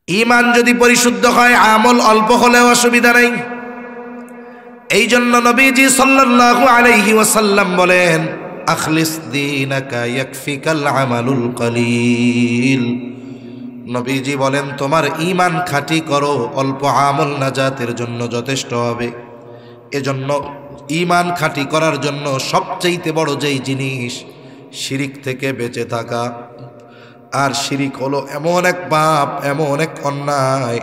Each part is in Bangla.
ঈমান যদি পরিশুদ্ধ হয় আমল অল্প হলেও অসুবিধা নেই। এই জন্য নবীজি সাল্লাল্লাহু আলাইহি ওয়াসাল্লাম বলেন, আখলিস দীনাকা ইয়াকফিকাল আমালুল কলিল। নবীজি বলেন, তোমার ঈমান খাঁটি করো, অল্প আমল নাজাতের জন্য যথেষ্ট হবে। এজন্য ঈমান খাঁটি করার জন্য সবচেয়ে বড় যেই জিনিস, শিরিক থেকে বেঁচে থাকা। আর শিরিক হলো এমন এক পাপ, এমন এক অন্যায়,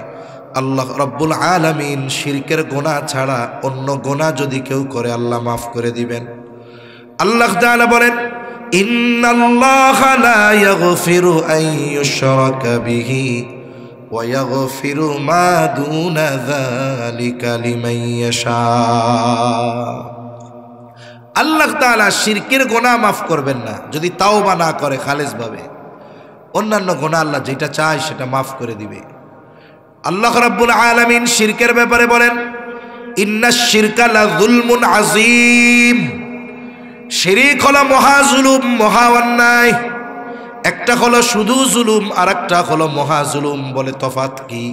আল্লাহ রাব্বুল আলামিন শিরকের গুনাহ ছাড়া অন্য গুনাহ যদি কেউ করে আল্লাহ মাফ করে দিবেন। আল্লাহ তাআলা বলেন, ইন্নাল্লাহা লা ইয়াগফিরু আন ইউশরাকা বিহি ওয়া ইয়াগফিরু মা দুনা যালিকা লিমান ইয়াশা। আল্লাহ তাআলা শিরকের গুনাহ মাফ করবেন না যদি তাওবা না করে খালেসভাবে। অন্যান্য গুনাহ আল্লাহ যেটা চায় সেটা মাফ করে দিবে। আল্লাহ রাব্বুল আলামিন শিরকের ব্যাপারে বলেন, ইন্নাশ শিরকা লাযুলমুন আযীম। শিরিক হলো মহা জুলুম, মহা অন্যায়। একটা হলো শুধু জুলুম, আর একটা হলো মহা জুলুম। বলে তফাৎ কি?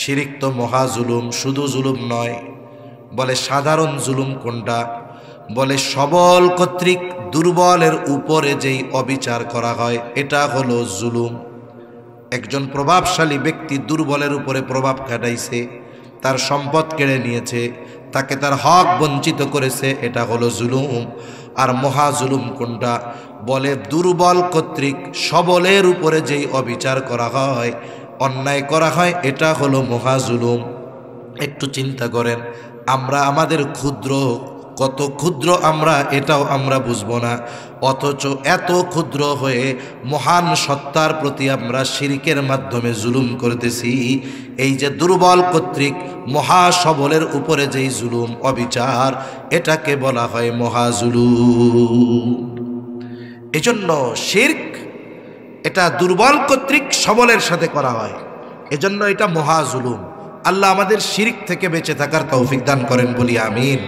শিরিক তো মহা জুলুম, শুধু জুলুম নয়। বলে সাধারণ জুলুম কোনটা? বলে সবল কর্তৃক দুর্বলের উপরে যেই অবিচার করা হয় এটা হলো জুলুম। একজন প্রভাবশালী ব্যক্তি দুর্বলের উপরে প্রভাব খাটাইছে, তার সম্পদ কেড়ে নিয়েছে, তাকে তার হক বঞ্চিত করেছে, এটা হলো জুলুম। আর মহা জুলুম কোনটা? বলে দুর্বল কর্তৃক সবলের উপরে যেই অবিচার করা হয়, অন্যায় করা হয়, এটা হলো মহা জুলুম। একটু চিন্তা করেন, আমরা আমাদের ক্ষুদ্র, কত ক্ষুদ্র আমরা, এটাও আমরা বুঝবো না, অথচ এত ক্ষুদ্র হয়ে মহান সত্তার প্রতি আমরা শিরকের মাধ্যমে জুলুম করতেছি। এই যে দুর্বল কর্তৃক মহা সবলের উপরে যেই জুলুম, অবিচার, এটাকে বলা হয় মহা জুলুম। এজন্য শিরক এটা দুর্বল কর্তৃক সবলের সাথে করা হয়, এজন্য এটা মহা জুলুম। আল্লাহ আমাদের শিরক থেকে বেঁচে থাকার তৌফিক দান করেন, বলি আমিন।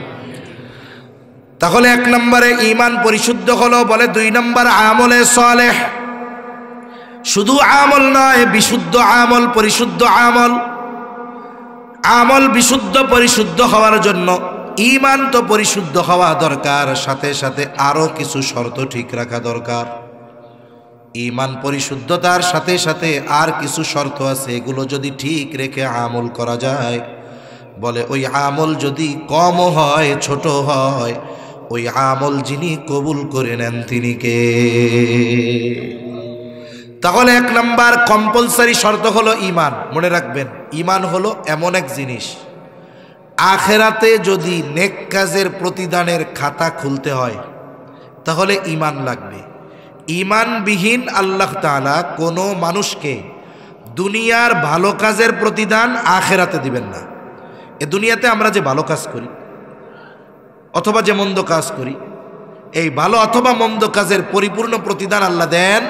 তাহলে এক নম্বরে ঈমান পরিশুদ্ধ হলো। বলে দুই নম্বর আমলে সালেহ। শুধু আমল নয়, বিশুদ্ধ আমল, পরিশুদ্ধ আমল। আমল বিশুদ্ধ পরিশুদ্ধ হওয়ার জন্য ঈমান তো পরিশুদ্ধ হওয়া দরকার, সাথে সাথে আরো কিছু শর্ত ঠিক রাখা দরকার। ঈমান পরিশুদ্ধতার সাথে সাথে আর কিছু শর্ত আছে, এগুলো যদি ঠিক রেখে আমল করা যায়, বলে ওই আমল যদি কম হয়, ছোট হয়, ওই আমল যিনি কবুল করে নেন তিনি কে? তাহলে এক নাম্বার কম্পালসারি শর্ত হলো ঈমান। মনে রাখবেন, ঈমান হলো এমন এক জিনিস, আখেরাতে যদি নেক কাজের প্রতিদানের খাতা খুলতে হয় তাহলে ঈমান লাগবে। ঈমানবিহীন আল্লাহ তাআলা কোনো মানুষকে দুনিয়ার ভালো কাজের প্রতিদান আখেরাতে দিবেন না। এ দুনিয়াতে আমরা যে ভালো কাজ করি অথবা যে মন্দ কাজ করি, এই ভালো অথবা মন্দ কাজের পরিপূর্ণ প্রতিদান আল্লাহ দেন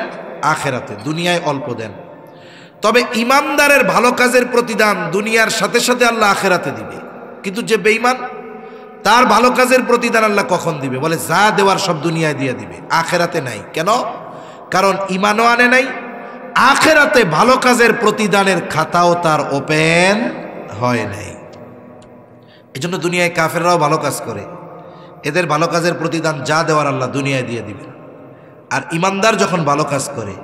আখেরাতে, দুনিয়ায় অল্প দেন। তবে ঈমানদারের ভালো কাজের প্রতিদান দুনিয়ার সাথে সাথে আল্লাহ আখেরাতে দিবে। কিন্তু যে বেঈমান, তার ভালো কাজের প্রতিদান আল্লাহ কখন দিবে? বলে যা দেওয়ার সব দুনিয়ায় দিয়ে দিবে, আখেরাতে নাই। কেন? কারণ ঈমানও আনে নাই, আখেরাতে ভালো কাজের প্রতিদানের খাতাও তার ওপেন হয় নাই। এজন্য দুনিয়ায় কাফেররাও ভালো কাজ করে, এদের ভালো কাজের প্রতিদান যা দেওয়ার আল্লাহ দুনিয়ায় দিয়ে দিবেন। আর ঈমানদার যখন ভালো কাজ করে,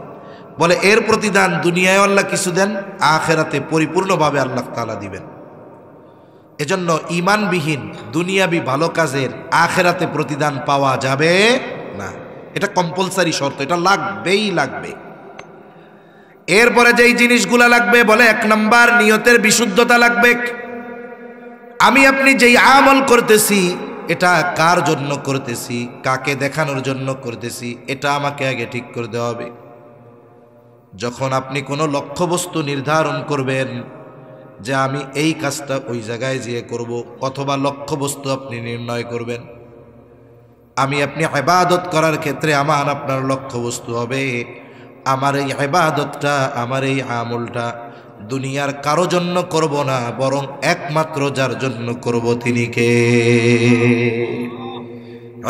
বলে এর প্রতিদান দুনিয়ায় আল্লাহ কিছু দেন, আখেরাতে পরিপূর্ণভাবে আল্লাহ তাআলা দিবেন। এজন্য ঈমানবিহীন দুনিয়াবি ভালো কাজের আখেরাতে প্রতিদান পাওয়া যাবে না। এটা কম্পালসারি শর্ত, এটা লাগবেই লাগবে। এরপরে যেই জিনিসগুলা লাগবে, বলে এক নাম্বার নিয়তের বিশুদ্ধতা লাগবে। আমি আপনি যেই আমল করতেছি, এটা কার জন্য করতেছি, কাকে দেখানোর জন্য করতেছি, এটা আমাকে আগে ঠিক করতে হবে। যখন আপনি কোনো লক্ষ্যবস্তু নির্ধারণ করবেন যে আমি এই কাজটা ওই জায়গায় যেয়ে করব, অথবা লক্ষ্যবস্তু আপনি নির্ণয় করবেন, আমি আপনি ইবাদত করার ক্ষেত্রে আমার আপনার লক্ষ্যবস্তু হবে আমার এই ইবাদতটা, আমার এই আমলটা দুনিয়ার কারো জন্য করব না, বরং একমাত্র যার জন্য করব তিনি কে?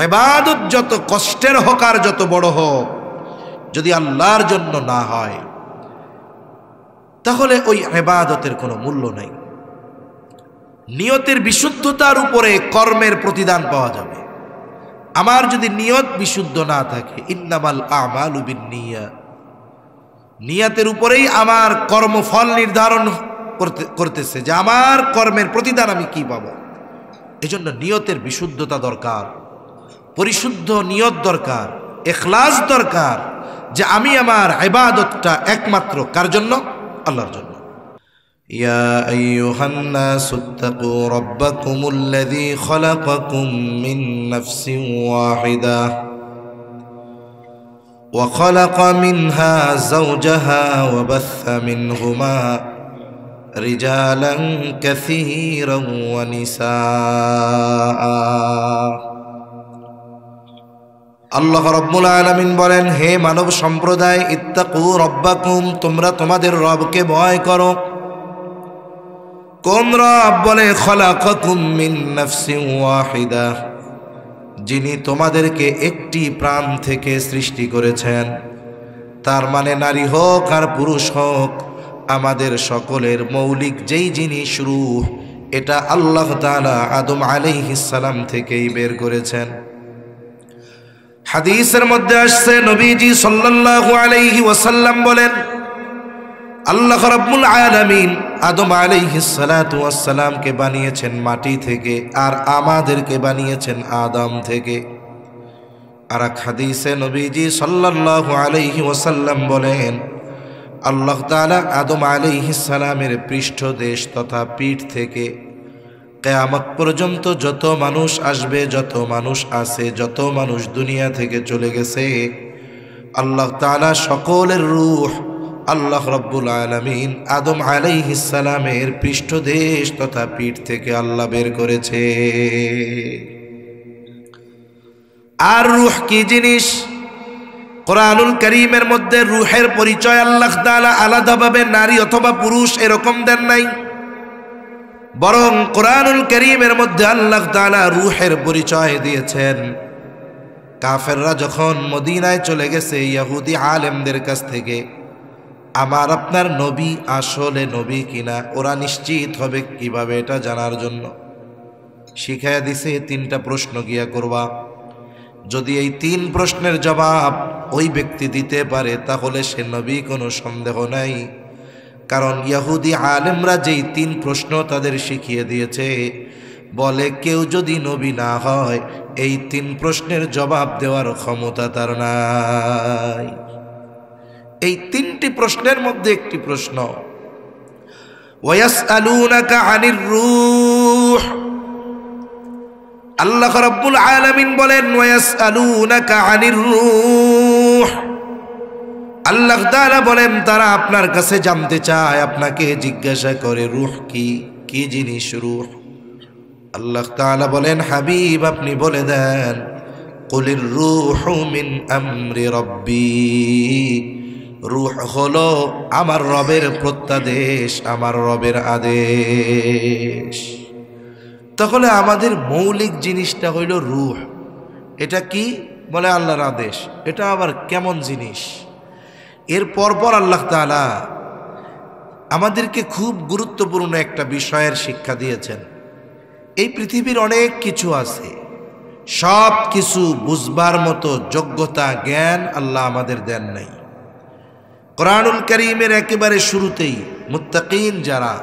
ইবাদত যত কষ্টের হোক আর যত বড় হোক, যদি আল্লাহর জন্য না হয়, তাহলে ওই ইবাদতের কোনো মূল্য নাই। নিয়তের বিশুদ্ধতার উপরে কর্মের প্রতিদান পাওয়া যাবে। আমার যদি নিয়ত বিশুদ্ধ না থাকে, ইন্নামাল আমালু বিন্নিয়াত, নিয়তের উপরেই আমার কর্মফল নির্ধারণ করতেছে যে আমার কর্মের প্রতিদান আমি কি পাবো। এজন্য নিয়তের বিশুদ্ধতা দরকার, পরিশুদ্ধ নিয়ত দরকার, ইখলাস দরকার, যে আমি আমার ইবাদতটা একমাত্র কার জন্য? আল্লাহর জন্য। ইয়া আইয়ুহান নাসু ইত্তাকু রাব্বাকুমুল্লাযী খালাকাকুম মিন নাফসিন ওয়াহিদা ওয়া খালাকা মিনহা যাওজাহা ওয়া বাথা মিনহুমা রিজালান কাসীরান ওয়া নিসাআ। আল্লাহ রাব্বুল আলামিন বলেন, হে মানব সম্প্রদায়, ইত্তাকু রাব্বাকুম, তোমরা তোমাদের রবকে ভয় করো। কোন রব? বলে খালাকাকুম মিন নাফসিন ওয়াহিদা, যিনি তোমাদেরকে একটি প্রাণ থেকে সৃষ্টি করেছেন। তার মানে নারী হোক আর পুরুষ হোক, আমাদের সকলের মৌলিক যেই জিনিস রূহ, এটা আল্লাহ তাআলা আদম আলাইহিস সালাম থেকেই বের করেছেন। হাদিসের মধ্যে আসছে, নবীজি সাল্লাল্লাহু আলাইহি ওয়াসাল্লাম বলেন, আল্লাহ রাব্বুল আলামিন আদম আলাইহিস সালাতু ওয়াস সালামকে বানিয়েছেন মাটি থেকে, আর আমাদেরকে বানিয়েছেন আদম থেকে। আর এক হাদিসে নবীজি সাল্লাল্লাহু আলাইহি ওয়াসাল্লাম বলেন, আল্লাহ তাআলা আদম আলাইহিস সালামের পৃষ্ঠদেশ তথা পিঠ থেকে কিয়ামত পর্যন্ত যত মানুষ আসবে, যত মানুষ আছে, যত মানুষ দুনিয়া থেকে চলে গেছে, আল্লাহ তাআলা সকলের রূহ আল্লাহ রাব্বুল আলামিন আদম আলাইহিস সালামের পৃষ্ঠদেশ তথা পিঠ থেকে আল্লাহ বের করেছে। আর রূহ কি জিনিস? কোরআনুল কারীমের মধ্যে রূহের পরিচয় আল্লাহ তাআলা আলাদাভাবে নারী অথবা পুরুষ এরকম দেন নাই, বরং কোরআনুল কারীমের মধ্যে আল্লাহ তাআলা রূহের পরিচয় দিয়েছেন। কাফেররা যখন মদিনায় চলে গেছে ইহুদি আলেমদের কাছ থেকে, আমার আপনার নবী আসলে নবী কিনা ওরা নিশ্চিত হবে কিভাবে এটা জানার জন্য শিখাইয়া দিছে, তিনটা প্রশ্ন গিয়া করবা। যদি এই তিন প্রশ্নের জবাব ওই ব্যক্তি দিতে পারে, তাহলে সে নবী, কোনো সন্দেহ নাই। কারণ ইহুদি আলেমরা যেই তিন প্রশ্ন তাদের শিখিয়ে দিয়েছে, বলে কেউ যদি নবী না হয় এই তিন প্রশ্নের জবাব দেওয়ার ক্ষমতা তার নাই। এই তিনটি প্রশ্নের মধ্যে একটি প্রশ্ন, ওয়ায়াসআলুনাকা আনির রূহ, আল্লাহ রাব্বুল আলামিন বলেন ওয়ায়াসআলুনাকা আনির রূহ, আল্লাহ তাআলা বলেন তারা আপনার কাছে জানতে চায়, আপনাকে জিজ্ঞাসা করে রূহ কি, কি জিনিস রূহ। আল্লাহ তাআলা বলেন, হাবিব আপনি বলে দেন, কুলির রূহু মিন আমরি রব্বি, রূহ হলো আমার রবের প্রত্যাদেশ, আমার রবের আদেশ। তাহলে আমাদের মৌলিক জিনিসটা হইল রূহ। এটা কি? বলে আল্লাহর আদেশ। এটা আবার কেমন জিনিস? এর পরপর আল্লাহ তাআলা আমাদেরকে খুব গুরুত্বপূর্ণ একটা বিষয়ের শিক্ষা দিয়েছেন। এই পৃথিবীর অনেক কিছু আছে, সব কিছু বুঝবার মতো যোগ্যতা জ্ঞান আল্লাহ আমাদের দেন নাই। কোরআনুল কারীমের একেবারে শুরুতেই মুত্তাকিন যারা,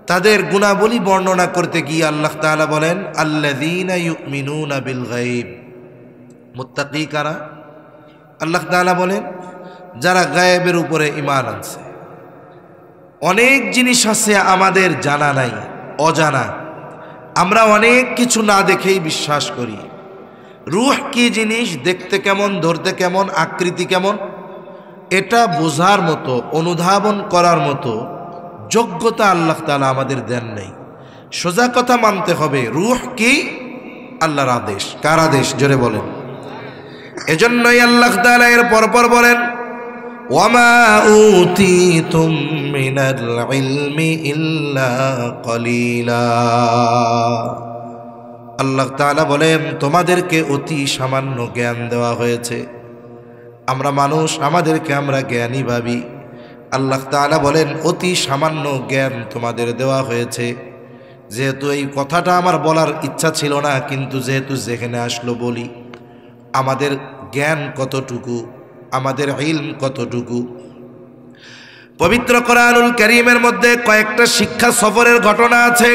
তাদের গুণাবলী বর্ণনা করতে গিয়ে আল্লাহ তাআলা বলেন, আল্লাযীনা ইউমিনুনা বিল গায়ব। মুত্তাকি কারা? আল্লাহ তাআলা বলেন, যারা গায়েবের উপরে ঈমান আনছে। অনেক জিনিস আছে আমাদের জানা নাই, অজানা, আমরা অনেক কিছু না দেখেই বিশ্বাস করি। রূহ কি জিনিস, দেখতে কেমন, ধরতে কেমন, আকৃতি কেমন, এটা বোঝার মতো, অনুধাবন করার মতো যোগ্যতা আল্লাহ তাআলা আমাদের দেন নাই। সোজা কথা মানতে হবে, রূহ কি? আল্লাহর আদেশ। কার আদেশ? জোরে বলেন। এজন্যই আল্লাহ তাআলা এর পরপর বলেন, ওয়ামা উতীতুম মিনাল ইলমি ইল্লা কলিলা। আল্লাহ তাআলা বলেন, তোমাদেরকে অতি সামান্য জ্ঞান দেওয়া হয়েছে। আমরা মানুষ, আমাদেরকে আমরা জ্ঞানী ভাবি, আল্লাহ তাআলা বলেন অতি সামান্য জ্ঞান তোমাদের দেওয়া হয়েছে। যেহেতু এই কথাটা আমার বলার ইচ্ছা ছিল না, কিন্তু যেহেতু যেখানে আসলো বলি, আমাদের জ্ঞান কতটুকু, আমাদের ইলম কতটুকু। পবিত্র কোরআনুল কারীমের মধ্যে কয়েকটা শিক্ষা সফরের ঘটনা আছে।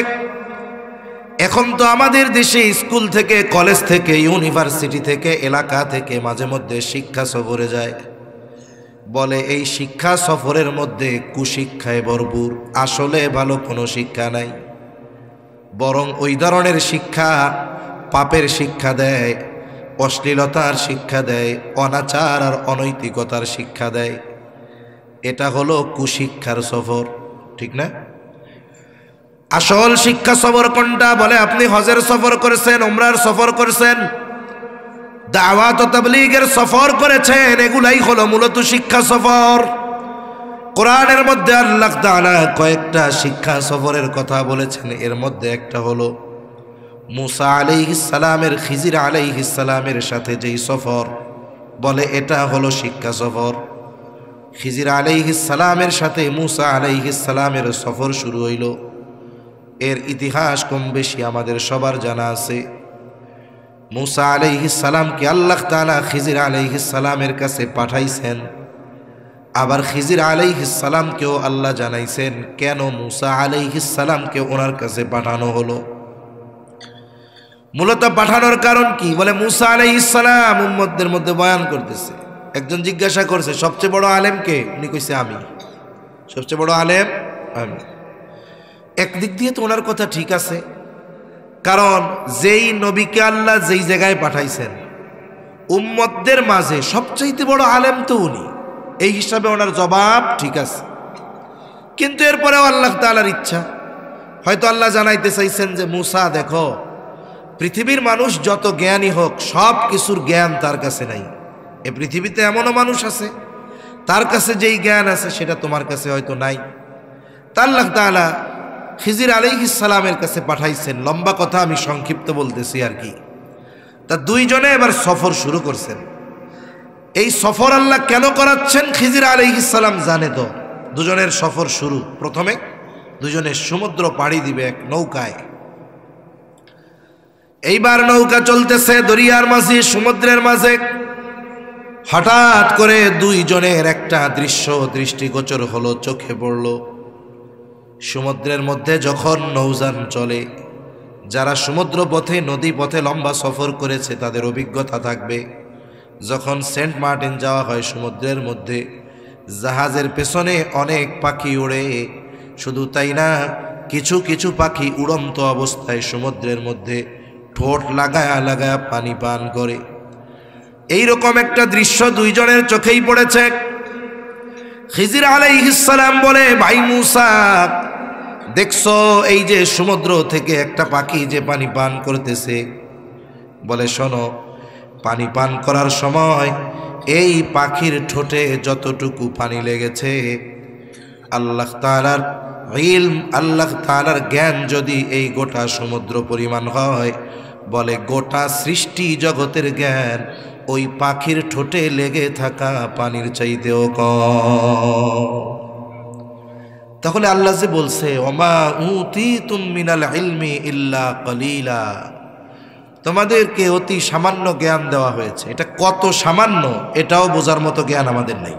এখন তো আমাদের দেশে স্কুল থেকে, কলেজ থেকে, ইউনিভার্সিটি থেকে, এলাকা থেকে মাঝে মধ্যে শিক্ষা সফরে যায়, বলে এই শিক্ষা সফরের মধ্যে কুশিক্ষায় ভরপুর। আসলে ভালো কোনো শিক্ষা নাই, বরং ওই ধরনের শিক্ষা পাপের শিক্ষা দেয়, অশ্লীলতার শিক্ষা দেয়, অনাচার আর অনৈতিকতার শিক্ষা দেয়। এটা হলো কুশিক্ষার সফর, ঠিক না? আসল শিক্ষা সফর কোনটা? বলে আপনি হজের সফর করেছেন, উমরার সফর করেছেন, দাওয়াত ও তাবলীগের সফর করেছেন, এগুলাই হলো মূলত শিক্ষা সফর। কোরআনের মধ্যে আল্লাহ তাআলা কয়েকটা শিক্ষা সফরের কথা বলেছেন। এর মধ্যে একটা হলো মুসা আলাইহিস সালামের খিজির আলাইহিস সালামের সাথে যেই সফর, বলে এটা হলো শিক্ষা সফর। খিজির আলাইহিস সালামের সাথে মুসা আলাইহিস সালামের সফর শুরু হইল। এর ইতিহাস কম বেশি আমাদের সবার জানা আছে। মুসা আলাইহিস সালামকে আল্লাহ তাআলা খিজির আলাইহিস সালামের কাছে পাঠাইছেন। আবার খিজির আলাইহিস সালামকেও আল্লাহ জানাইছেন কেন মুসা আলাইহিস সালামকে ওনার কাছে পাঠানো হলো। মূলত পাঠানোর কারণ কি? বলে মুসা আলাইহিস সালাম উম্মতদের মধ্যে বয়ান করতেছে। একজন জিজ্ঞাসা করছে সবচেয়ে বড় আলেম কে? উনি কইছে আমি। সবচেয়ে বড় আলেম আমি। একদিক দিয়ে তো ওনার কথা ঠিক আছে, কারণ যেই নবীকে আল্লাহ যেই জায়গায় পাঠাইছেন উম্মতদের মাঝে সবচাইতে বড় আলেম তো উনি, এই হিসাবে ওনার জবাব ঠিক আছে। কিন্তু এরপরেও আল্লাহ তাআলার ইচ্ছা, হয়তো আল্লাহ জানাইতে চাইছেন যে মুসা দেখো, পৃথিবীর মানুষ যত জ্ঞানী হোক সব কিছুর জ্ঞান তার কাছে নাই। এই পৃথিবীতে এমনও মানুষ আছে তার কাছে যেই জ্ঞান আছে সেটা তোমার কাছে হয়তো নাই। তা আল্লাহ তাআলা খিজির আলাইহিস সালামের কাছে পাঠাইছেন। লম্বা কথা আমি সংক্ষিপ্ত বলতেছি আর কি। তা দুইজনে এবার সফর শুরু করছেন। এই সফর আল্লাহ কেন করাচ্ছেন খিজির আলাইহিস সালাম জানে তো। দুজনের সফর শুরু, প্রথমে দুজনে সমুদ্র পাড়ি দিবে এক নৌকায়। এইবার নৌকা চলতেছে দরিয়ার মাঝে, সমুদ্রের মাঝে। হঠাৎ করে দুইজনের একটা দৃশ্য দৃষ্টিগোচর হলো, চোখে পড়ল। সমুদ্রের মধ্যে যখন নৌযান চলে, যারা সমুদ্র পথে, নদী পথে লম্বা সফর করেছে তাদের অভিজ্ঞতা থাকবে। যখন সেন্ট মার্টিন যাওয়া হয় সমুদ্রের মধ্যে, জাহাজের পেছনে অনেক পাখি ওড়ে। শুধু তাই না, কিছু কিছু পাখি উড়ন্ত অবস্থায় সমুদ্রের মধ্যে ঠোঁট লাগায়া লাগায়া পানি পান করে। এইরকম একটা দৃশ্য দুইজনের চোখেই পড়েছে। খিজির আলাইহিস সালাম বলে, ভাই মুসা দেখছো এই যে সমুদ্র থেকে একটা পাখি যে পানি পান করতেছে? বলে শোনো, পানি পান করার সময় এই পাখির ঠোঁটে যতটুকু পানি লেগেছে, আল্লাহ তাআলার ইলম, আল্লাহ তাআলার জ্ঞান যদি এই গোটা সমুদ্র পরিমাণ হয়, বলে গোটা সৃষ্টি জগতের জ্ঞান ওই পাখির ঠোঁটে লেগে থাকা পানির চাইতেও কম। তাহলে আল্লাহ যে বলছে ওমা উতিতুম মিনাল ইলমি ইল্লা কলিলা, তোমাদেরকে অতি সামান্য জ্ঞান দেওয়া হয়েছে। এটা কত সামান্য এটাও বোঝার মতো জ্ঞান আমাদের নাই।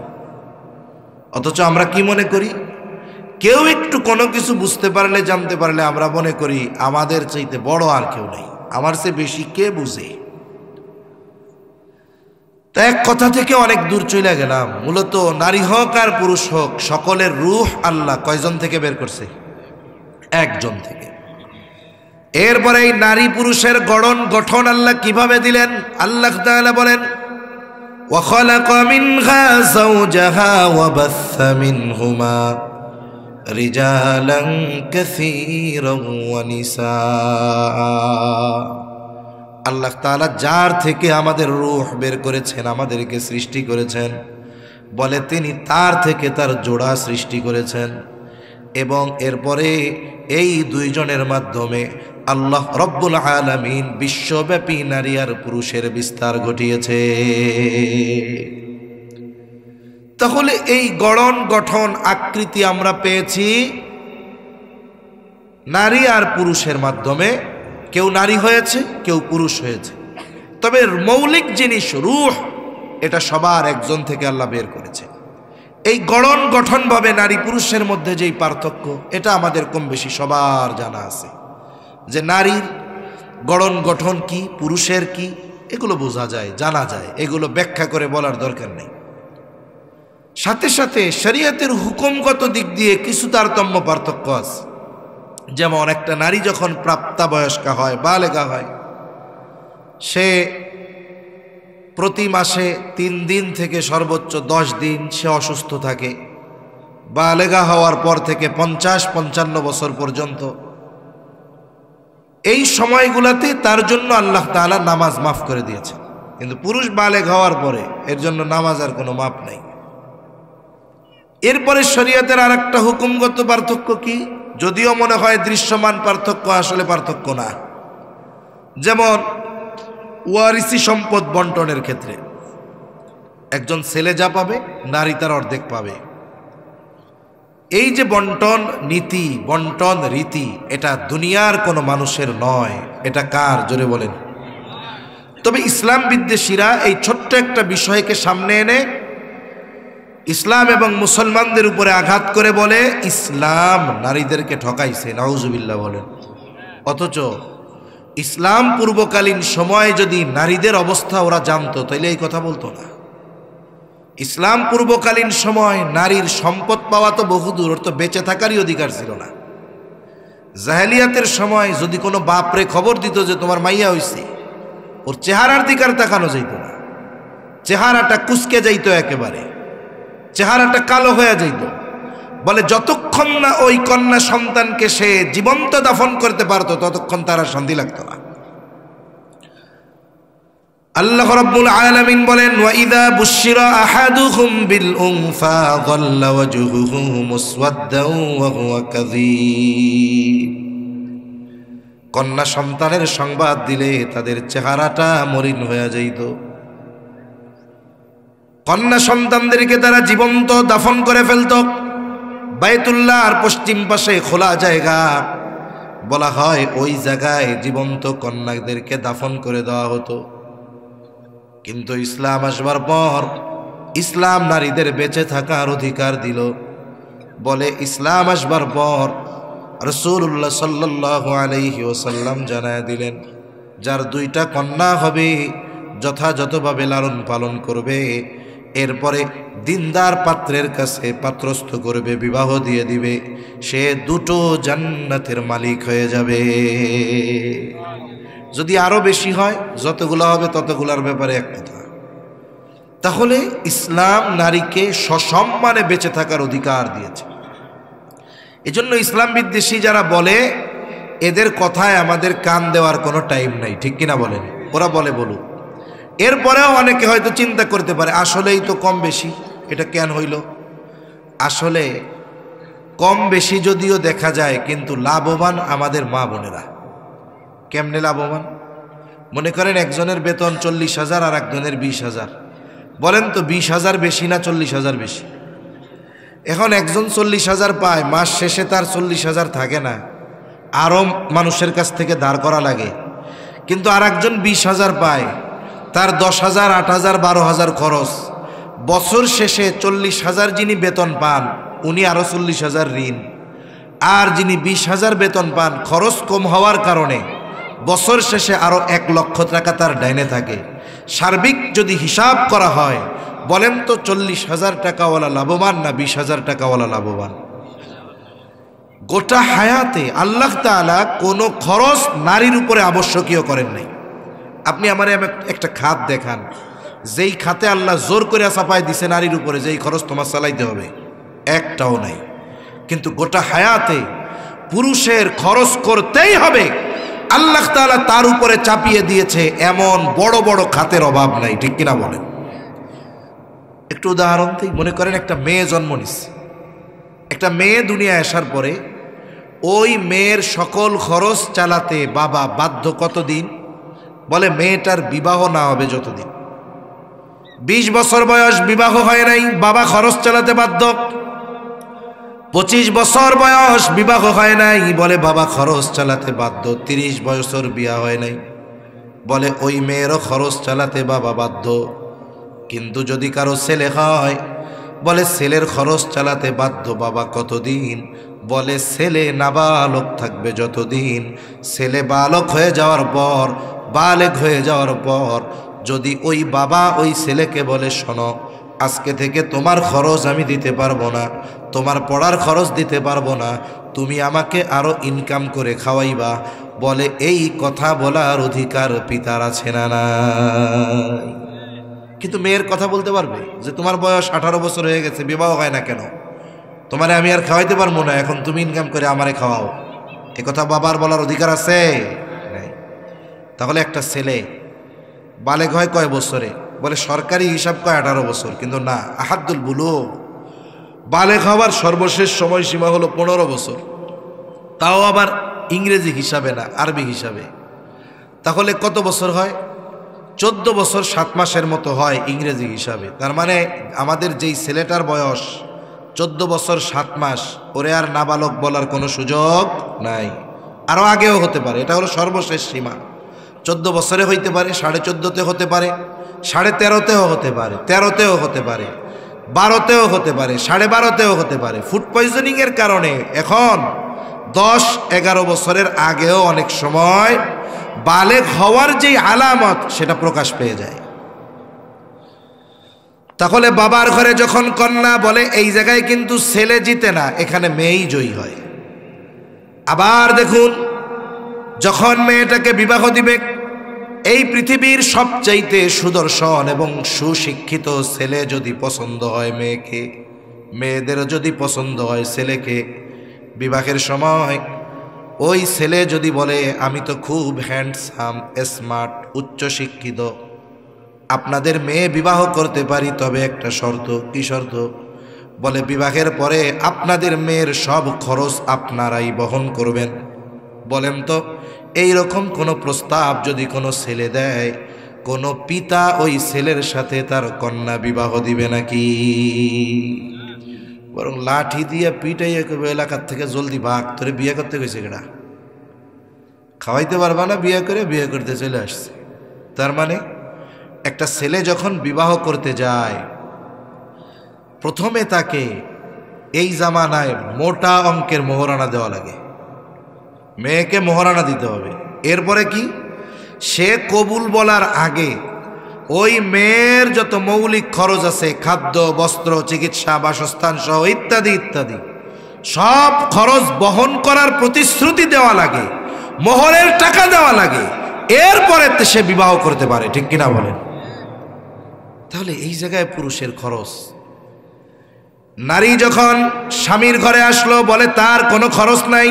অথচ আমরা কি মনে করি? কেউ একটু কোনো কিছু বুঝতে পারলে, জানতে পারলে আমরা মনে করি আমাদের চাইতে বড় আর কেউ নেই, আমার চেয়ে বেশি কে বুঝে। তা এক কথা থেকে অনেক দূর চলে গেলাম। মূলত নারী হোক আর পুরুষ হোক, সকলের রূহ আল্লাহ কয়জন থেকে বের করছে? একজন থেকে। এরপরে এই নারী পুরুষের গঠন আল্লাহ কিভাবে দিলেন? আল্লাহ তাআলা বলেন, ওয়া খালাকা মিনহা যাওজাহা ওয়া বাসসা মিনহুমা রিজালান কাসীরান ওয়া নিসা। আল্লাহ তাআলা যার থেকে আমাদের রূহ বের করেছেন, আমাদেরকে সৃষ্টি করেছেন, বলে তিনি তার থেকে তার জোড়া সৃষ্টি করেছেন। এবং এরপরে এই দুইজনের মাধ্যমে আল্লাহ রব্বুল আলামিন বিশ্বব্যাপী নারী আর পুরুষের বিস্তার ঘটিয়েছে। তাহলে এই গড়ন গঠন আকৃতি আমরা পেয়েছি নারী আর পুরুষের মাধ্যমে। কেউ নারী হয়েছে, কেউ পুরুষ হয়েছে, তবে মৌলিক জিনিস রূহ, এটা সবার একজন থেকে আল্লাহ বের করেছে। এই গড়ন গঠনভাবে নারী পুরুষের মধ্যে যেই পার্থক্য, এটা আমাদের কম বেশি সবার জানা আছে, যে নারীর গড়ন গঠন কি, পুরুষের কি, এগুলো বোঝা যায়, জানা যায়, এগুলো ব্যাখ্যা করে বলার দরকার নেই। সাথে সাথে শরীয়তের হুকুমগত দিক দিয়ে কিছু তারতম্য পার্থক্য আছে। যেমন একটা নারী যখন প্রাপ্তবয়স্কা হয়, বালেগা হয়, সে প্রতি মাসে 3 দিন থেকে সর্বোচ্চ 10 দিন সে অসুস্থ থাকে। বালেগা হওয়ার পর থেকে 50-55 বছর পর্যন্ত এই সময়গুলোতে তার জন্য আল্লাহ তাআলা নামাজ মাফ করে দিয়েছে। কিন্তু পুরুষ বালেগ হওয়ার পরে এর জন্য নামাজ আর কোনো মাপ নেই। এরপরে শরীয়তের আর একটা হুকুমগত পার্থক্য কি, যদিও মনে হয় দৃশ্যমান পার্থক্য, আসলে পার্থক্য না। যেমন ওয়ারিসি সম্পদ বন্টনের ক্ষেত্রে একজন ছেলে যা পাবে, নারী তার অর্ধেক পাবে। এই যে বন্টন নীতি, বন্টন রীতি, এটা দুনিয়ার কোনো মানুষের নয়, এটা কার, জোরে বলেন। তবে ইসলাম বিদ্বেষীরা এই ছোট্ট একটা বিষয়কে সামনে এনে ইসলাম এবং মুসলমানদের উপরে আঘাত করে বলে ইসলাম নারীদেরকে ঠকাইছে, নাউজুবিল্লাহ বলেন। অথচ ইসলাম পূর্বকালীন সময়ে যদি নারীদের অবস্থা ওরা জানতো, তাইলে এই কথা বলতো না। ইসলাম পূর্বকালীন সময় নারীর সম্পদ পাওয়া তো বহুদূর, ওর তো বেঁচে থাকারই অধিকার ছিল না। জাহেলিয়াতের সময় যদি কোনো বাপরে খবর দিত যে তোমার মাইয়া হইছে, ওর চেহারার দিকে আর তাকানো যাইত না, চেহারাটা কুচকে যাইত, একেবারে চেহারাটা কালো হয়ে যাইত। বলে যতক্ষণ না ওই কন্যা সন্তানকে সে জীবন্ত দাফন করতে পারতো, ততক্ষণ তার শান্তি লাগতো না। আল্লাহ রাব্বুল আলামিন বলেন, ওয়া ইযা বুশিরা আহাদুহুম বিল উনসা যাল্লা ওয়াজহুহু মুসওয়াদ্দান ওয়া হুয়া কাযীব। কন্যা সন্তানের সংবাদ দিলে তাদের চেহারাটা মলিন হয়ে যাইত। কন্যা সন্তানদেরকে তারা জীবন্ত দাফন করে ফেলত। বাইতুল্লাহ আর পশ্চিম পাশে খোলা জায়গা, বলা হয় ওই জায়গায় জীবন্ত কন্যাদেরকে দাফন করে দেওয়া হতো। কিন্তু ইসলাম আসবার পর ইসলাম নারীদের বেঁচে থাকার অধিকার দিল। বলে ইসলাম আসবার পর রাসূলুল্লাহ সাল্লাল্লাহু আলাইহি ওয়াসাল্লাম জানায় দিলেন, যার 2টা কন্যা হবে যথাযথভাবে লালন পালন করবে, এরপরে দিনদার পাত্রের কাছে পাত্রস্থ করবে, বিবাহ দিয়ে দিবে, সে 2টো জান্নাতের মালিক হয়ে যাবে। যদি আরো বেশি হয়, যতগুলো হবে ততগুলার ব্যাপারে এক কথা। তাহলে ইসলাম নারীকে সসম্মানে বেঁচে থাকার অধিকার দিয়েছে। এজন্য ইসলাম বিদ্বেষী যারা বলে, এদের কথায় আমাদের কান দেওয়ার কোনো টাইম নাই, ঠিক কিনা বলেন? ওরা বলে বলুক। এরপরেও অনেকে হয়তো চিন্তা করতে পারে, আসলেই তো কম বেশি, এটা কেন হইল? আসলে কম বেশি যদিও দেখা যায়, কিন্তু লাভবান আমাদের মা বোনেরা। কেমনে লাভবান? মনে করেন একজনের বেতন 40,000 আর একজনের 20,000। বলেন তো 20,000 বেশি না 40,000 বেশি? এখন একজন 40,000 পায়, মাস শেষে তার 40,000 থাকে না, আরও মানুষের কাছ থেকে ধার করা লাগে। কিন্তু আর একজন 20,000 পায়, তার 10,000, 8,000, 12,000 খরচ। বছর শেষে 40,000 যিনি বেতন পান, উনি আরও 40,000 ঋণ। আর যিনি 20,000 বেতন পান, খরচ কম হওয়ার কারণে বছর শেষে আরও 1 লক্ষ টাকা তার ডাইনে থাকে। সার্বিক যদি হিসাব করা হয়, বলেন তো 40,000 টাকাওয়ালা লাভবান না 20,000 টাকাওয়ালা লাভবান? গোটা হায়াতে আল্লাহ তাআলা কোনো খরচ নারীর উপরে আবশ্যকীয় করেন নাই। আপনি আমার একটা খাত দেখান, যেই খাতে আল্লাহ জোর করে চাপায় দিছে নারীর উপরে, যেই খরচ তোমার চালাইতে হবে, একটাও নাই। কিন্তু গোটা হায়াতে পুরুষের খরচ করতেই হবে, আল্লাহ তাআলা তার উপরে চাপিয়ে দিয়েছে, এমন বড় বড় খাতের অভাব নাই, ঠিক কিনা বলেন? একটু উদাহরণ দিই। মনে করেন একটা মেয়ে জন্ম নিচ্ছে, একটা মেয়ে দুনিয়ায় আসার পরে ওই মেয়ের সকল খরচ চালাতে বাবা বাধ্য কতদিন? বলে মেয়েটার বিবাহ না হবে যতদিন। 20 বছর বয়স, বিবাহ হয় নাই, বাবা খরচ চালাতে বাধ্য। 25 বছর বয়স, বিবাহ হয় নাই, বলে বাবা খরচ চালাতে বাধ্য। 30 বছর বিয়া হয় নাই, বলে ওই মেয়েরও খরচ চালাতে বাবা বাধ্য। কিন্তু যদি কারো ছেলে হয়, বলে ছেলের খরচ চালাতে বাধ্য বাবা কতদিন? বলে ছেলে নাবালক থাকবে যতদিন। ছেলে বালক হয়ে যাওয়ার পর, বালেগ হয়ে যাওয়ার পর যদি ওই বাবা ওই ছেলেকে বলে, শোনো, আজকে থেকে তোমার খরচ আমি দিতে পারবো না, তোমার পড়ার খরচ দিতে পারবো না, তুমি আমাকে আরো ইনকাম করে খাওয়াইবা, বলে এই কথা বলার অধিকার পিতার আছে না নাই? কিন্তু মেয়ের কথা বলতে পারবে যে তোমার বয়স 18 বছর হয়ে গেছে, বিবাহ হয় না কেন, তোমারে আমি আর খাওয়াইতে পারবো না, এখন তুমি ইনকাম করে আমারে খাওয়াও, এ কথা বাবার বলার অধিকার আছে? তাহলে একটা ছেলে বালেগ হয় কয় বছরে? বলে সরকারি হিসাব কয় 18 বছর, কিন্তু না, আহাদ্দুল বুলুগ, বালেগ হওয়ার সর্বশেষ সময়সীমা হলো 15 বছর, তাও আবার ইংরেজি হিসাবে না, আরবি হিসাবে। তাহলে কত বছর হয়? 14 বছর 7 মাসের মতো হয় ইংরেজি হিসাবে। তার মানে আমাদের যেই ছেলেটার বয়স 14 বছর 7 মাস, ওরে আর নাবালক বলার কোনো সুযোগ নাই। আরও আগেও হতে পারে, এটা হলো সর্বশেষ সীমা। 14 বছরে হইতে পারে, 14.5-তে হতে পারে, 13.5-তেও হতে পারে, 13-তেও হতে পারে, 12-তেও হতে পারে, 12.5-তেও হতে পারে। ফুড পয়জনিংয়ের কারণে এখন 10-11 বছরের আগেও অনেক সময় বালেগ হওয়ার যেই আলামত সেটা প্রকাশ পেয়ে যায়। তাহলে বাবার ঘরে যখন কন্যা, বলে এই জায়গায় কিন্তু ছেলে জিতে না, এখানে মেয়েই জয়ী হয়। আবার দেখুন, যখন মেয়েটাকে বিবাহ দিবে, এই পৃথিবীর সবচাইতে সুদর্শন এবং সুশিক্ষিত ছেলে যদি পছন্দ হয় মেয়েকে, মেয়েদেরও যদি পছন্দ হয় ছেলেকে, বিবাহের সময় ওই ছেলে যদি বলে আমি তো খুব হ্যান্ডসাম, স্মার্ট, উচ্চশিক্ষিত, আপনাদের মেয়ে বিবাহ করতে পারি, তবে একটা শর্ত। কি শর্ত? বলে বিবাহের পরে আপনাদের মেয়ের সব খরচ আপনারাই বহন করবেন। বলেন তো, এই রকম কোনো প্রস্তাব যদি কোনো ছেলে দেয়, কোনো পিতা ওই ছেলের সাথে তার কন্যা বিবাহ দিবে নাকি? বরং লাঠি দিয়ে পিটাইয়া করবে, এলাকার থেকে জলদি ভাগ, তোরে বিয়ে করতে গেছে কেডা, খাওয়াইতে পারবা না, বিয়ে করতে চলে আসছে। তার মানে একটা ছেলে যখন বিবাহ করতে যায়, প্রথমে তাকে এই জামানায় মোটা অঙ্কের মোহরানা দেওয়া লাগে, মেয়েকে মোহরানা দিতে হবে। এরপরে কি, সে কবুল বলার আগে ওই মেয়ের যত মৌলিক খরচ আছে, খাদ্য, বস্ত্র, চিকিৎসা, বাসস্থান সহ ইত্যাদি ইত্যাদি, সব খরচ বহন করার প্রতিশ্রুতি দেওয়া লাগে, মোহরের টাকা দেওয়া লাগে, এরপরে সে বিবাহ করতে পারে। ঠিক কিনা বলেন? তাহলে এই জায়গায় পুরুষের খরচ। নারী যখন স্বামীর ঘরে আসলো, বলে তার কোনো খরচ নাই।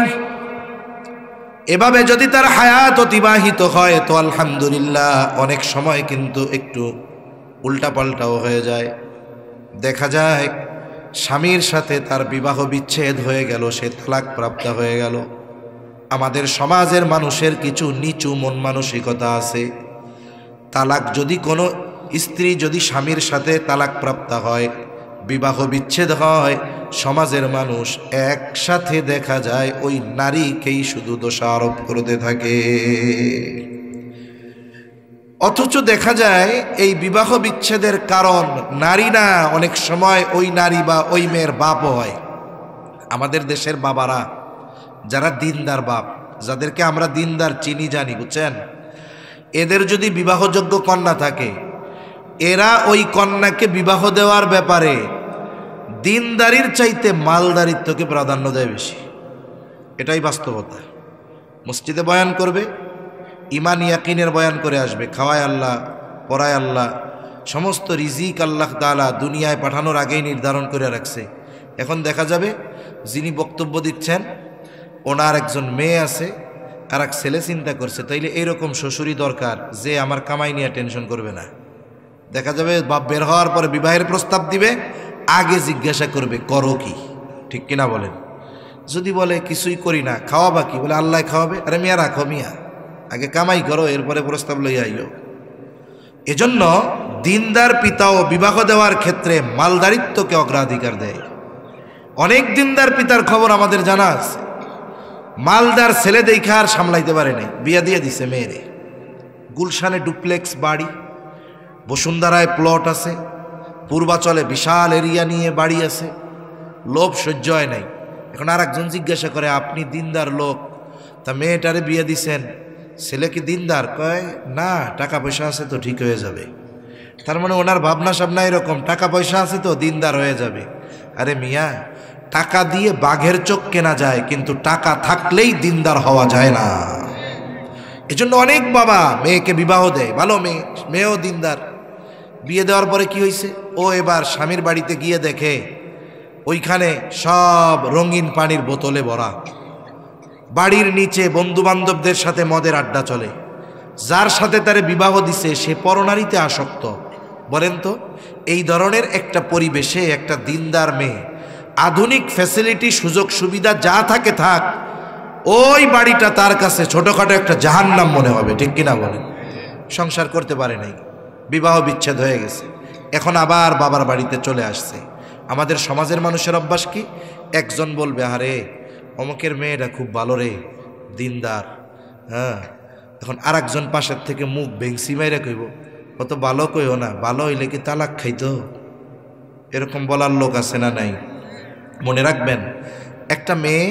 এভাবে যদি তার হায়াত অতিবাহিত হয় তো আলহামদুলিল্লাহ, অনেক সময় কিন্তু একটু উল্টাপাল্টাও হয়ে যায়। দেখা যায় স্বামীর সাথে তার বিবাহ বিচ্ছেদ হয়ে গেল, সে তালাক প্রাপ্ত হয়ে গেল। আমাদের সমাজের মানুষের কিছু নিচু মন মানসিকতা আছে। তালাক যদি কোনো স্ত্রী যদি স্বামীর সাথে তালাক প্রাপ্ত হয়, বিবাহ বিচ্ছেদ হয়, সমাজের মানুষ একসাথে দেখা যায় ওই নারীকেই শুধু দোষারোপ করতে থাকে। অথচ দেখা যায় এই বিবাহ বিচ্ছেদের কারণ নারী না, অনেক সময় ওই নারী বা ওই মেয়ের বাপ হয়। আমাদের দেশের বাবারা যারা দিনদার বাপ, যাদেরকে আমরা দিনদার চিনি জানি, বুঝছেন, এদের যদি বিবাহযোগ্য কন্যা থাকে, এরা ওই কন্যাকে বিবাহ দেওয়ার ব্যাপারে দিনদারির চাইতে মালদারিত্বকে প্রাধান্য দেয় বেশি। এটাই বাস্তবতা। মসজিদে বয়ান করবে, ইমান ইয়াকিনের বয়ান করে আসবে, খাওয়ায় আল্লাহ, পড়ায় আল্লাহ, সমস্ত রিজিক আল্লাহ তাআলা দুনিয়ায় পাঠানোর আগেই নির্ধারণ করে রাখছে। এখন দেখা যাবে যিনি বক্তব্য দিচ্ছেন ওনার একজন মেয়ে আছে, আর এক ছেলে চিন্তা করছে, তাইলে এইরকম শ্বশুরই দরকার যে আমার কামাই নিয়ে টেনশন করবে না। দেখা যাবে বাপ বের হওয়ার পরে বিবাহের প্রস্তাব দিবে, আগে জিজ্ঞাসা করবে করো কি। ঠিক কিনা বলেন? যদি বলে কিছুই করি না, খাওয়াবা কি? বলে আল্লাহ খাওয়াবে। আরে মিয়া রাখো মিয়া, আগে কামাই করো, এরপরে প্রস্তাব লইয়া আইও। এজন্য দিনদার পিতাও বিবাহ দেওয়ার ক্ষেত্রে মালদারিত্বকে অগ্রাধিকার দেয়। অনেক দিনদার পিতার খবর আমাদের জানা আছে, মালদার ছেলে দেখা আর সামলাইতে পারে নাই, বিয়া দিয়ে দিছে মেয়েরে। গুলশানে ডুপ্লেক্স বাড়ি, বসুন্ধরায় প্লট আছে, পূর্বাচলে বিশাল এরিয়া নিয়ে বাড়ি আছে, লোভ সহ্য হয় নাই। এখন আর একজন জিজ্ঞাসা করে, আপনি দিনদার লোক, তা মেয়েটারে বিয়ে দিছেন, ছেলে কি দিনদার? কয় না, টাকা পয়সা আছে তো ঠিক হয়ে যাবে। তার মানে ওনার ভাবনা সাবনা এরকম, টাকা পয়সা আছে তো দিনদার হয়ে যাবে। আরে মিয়া, টাকা দিয়ে বাঘের চোখ কেনা যায়, কিন্তু টাকা থাকলেই দিনদার হওয়া যায় না। এজন্য অনেক বাবা মেয়েকে বিবাহ দেয়, ভালো মেয়ে, মেয়েও দিনদার। বিয়ে দেওয়ার পরে কি হয়েছে, ও এবার স্বামীর বাড়িতে গিয়ে দেখে ওইখানে সব রঙিন পানির বোতলে ভরা, বাড়ির নিচে বন্ধু বান্ধবদের সাথে মদের আড্ডা চলে, যার সাথে তারে বিবাহ দিছে সে পরনারীতে আসক্ত। বলেন তো, এই ধরনের একটা পরিবেশে একটা দিনদার মেয়ে, আধুনিক ফ্যাসিলিটি সুযোগ সুবিধা যা থাকে থাক, ওই বাড়িটা তার কাছে ছোটখাটো একটা জাহান্নাম মনে হবে, ঠিক কিনা বলেন? সংসার করতে পারে নাই, বিবাহ বিচ্ছেদ হয়ে গেছে, এখন আবার বাবার বাড়িতে চলে আসছে। আমাদের সমাজের মানুষের অভ্যাস কি, একজন বলবে আরে অমুকের মেয়েটা খুব ভালো রে, দিনদার, হ্যাঁ। এখন আর একজন পাশের থেকে মুখ ভেংসি মাইরা কইব, অত ভালো কইও না, ভালো হইলে কি তালাক খাইতো? এরকম বলার লোক আছে না নাই? মনে রাখবেন, একটা মেয়ে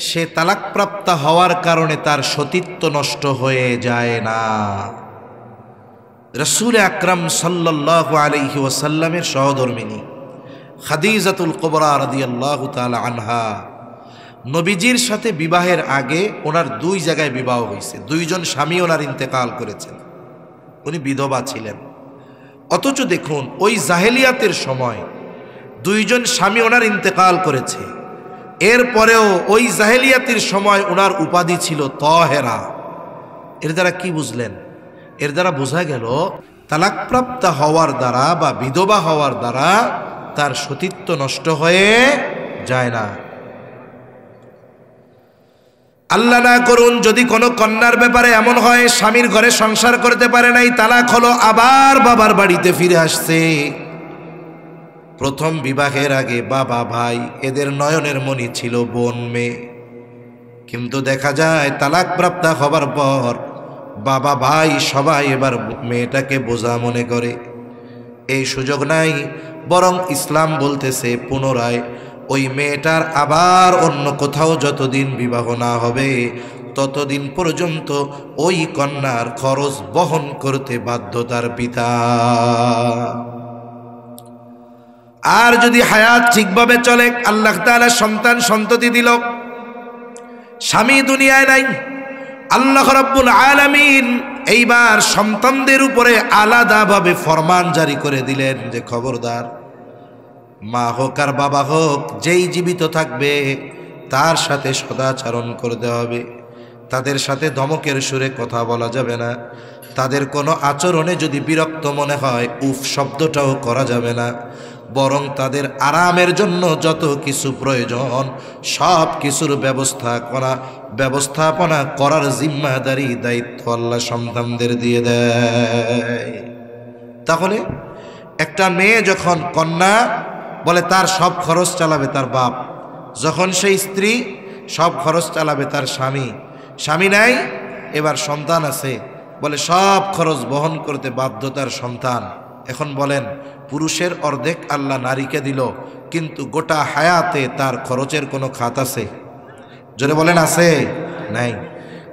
সে তালাকপ্রাপ্তা হওয়ার কারণে তার সতীত্ব নষ্ট হয়ে যায় না। রাসূল আকরাম সাল্লাল্লাহু আলাইহি ওয়াসাল্লামের সহধর্মিনী খাদিজাতুল কুবরা রাদিয়াল্লাহু তাআলা আনহা, নবীজির সাথে বিবাহের আগে ওনার দুই জায়গায় বিবাহ হয়েছে, দুইজন স্বামী ওনার ইন্তেকাল করেছেন, উনি বিধবা ছিলেন। অথচ দেখুন, ওই জাহেলিয়াতের সময় দুইজন স্বামী ওনার ইন্তেকাল করেছে, এরপরেও ওই জাহেলিয়াতের সময় ওনার উপাধি ছিল তহেরা। এর দ্বারা কি বুঝলেন? এর দ্বারা বোঝা গেল তালাকপ্রাপ্ত হওয়ার দ্বারা বা বিধবা হওয়ার দ্বারা তার সতীত্ব নষ্ট হয়ে যায় না। আল্লাহ না করুন যদি কোনো কন্যার ব্যাপারে এমন হয় স্বামীর ঘরে সংসার করতে পারে নাই, তালাক হলো, আবার বাবার বাড়িতে ফিরে আসছে। প্রথম বিবাহের আগে বাবা ভাই এদের নয়নের মণি ছিল বোন মেয়ে, কিন্তু দেখা যায় তালাকপ্রাপ্ত হবার পর বাবা ভাই সবাই এবার মেয়েটাকে বোঝা মনে করে। এই সুযোগ নাই, বরং ইসলাম বলতেছে পুনরায় ওই মেয়েটার আবার অন্য কোথাও যতদিন বিবাহ না হবে ততদিন পর্যন্ত ওই কন্যার খরচ বহন করতে বাধ্য তার পিতা। আর যদি হায়াত ঠিকভাবে চলে, আল্লাহ তাআলা সন্তান সন্ততি দিল, স্বামী দুনিয়ায় নাই, আল্লাহ রাব্বুল আলামিন এইবার সন্তানদের উপরে আলাদাভাবে ফরমান জারি করে দিলেন যে খবরদার, মা হোক আর বাবা হোক, যেই জীবিত থাকবে তার সাথে সদাচরণ করতে হবে, তাদের সাথে ধমকের সুরে কথা বলা যাবে না, তাদের কোনো আচরণে যদি বিরক্ত মনে হয় উফ শব্দটাও করা যাবে না, বরং তাদের আরামের জন্য যত কিছু প্রয়োজন সব কিছুর ব্যবস্থাপনা করার জিম্মাদারি দায়িত্ব আল্লাহ সন্তানদের দিয়ে দেয়। তাহলে একটা মেয়ে যখন কন্যা, বলে তার সব খরচ চালাবে তার বাপ, যখন সেই স্ত্রী সব খরচ চালাবে তার স্বামী, স্বামী নাই এবার সন্তান আছে, বলে সব খরচ বহন করতে বাধ্য তার সন্তান। এখন বলেন, পুরুষের অর্ধেক আল্লাহ নারীকে দিল, কিন্তু গোটা হায়াতে তার খরচের কোনো খাত আছে? জোরে বলেন আছে? নাই।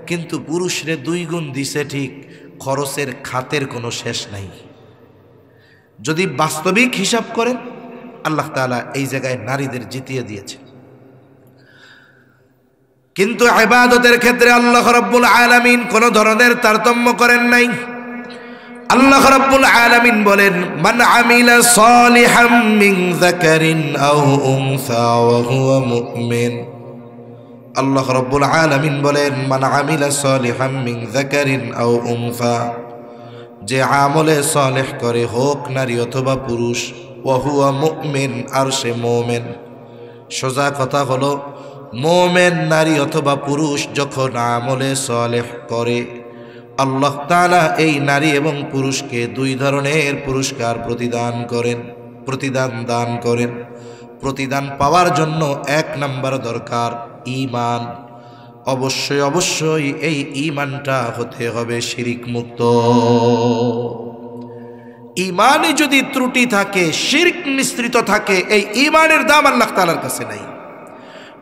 কিন্তু পুরুষরে 2 গুণ দিছে ঠিক, খরচের খাতের কোনো শেষ নাই। যদি বাস্তবিক হিসাব করেন, আল্লাহ তাআলা এই জায়গায় নারীদের জিতিয়ে দিয়েছে। কিন্তু ইবাদতের ক্ষেত্রে আল্লাহ রাব্বুল আলামিন কোনো ধরনের তারতম্য করেন নাই। আল্লাহ রাব্বুল আলামিন বলেন, মান আমিলা সালিহাম মিন যাকারিন আও উনসা ওয়া হুয়া মুমিন। আল্লাহ রাব্বুল আলামিন বলেন, মান আমিলা সালিহাম মিন যাকারিন আও উনসা, যে আমলে সালেহ করে, হোক নারী অথবা পুরুষ, ওয়া হুয়া মুমিন, আর সে মুমিন। সোজা কথা হলো, মুমিন নারী অথবা পুরুষ যখন আমলে সালেহ করে, আল্লাহ তাআলা এই নারী এবং পুরুষকে দুই ধরনের পুরস্কার দান করেন। প্রতিদান পাওয়ার জন্য এক নাম্বার দরকার ঈমান। অবশ্যই এই ঈমানটা হতে হবে শিরিক মুক্ত। ঈমানে যদি ত্রুটি থাকে, শিরক মিশ্রিত থাকে, এই ঈমানের দাম আল্লাহ তাআলার কাছে নাই।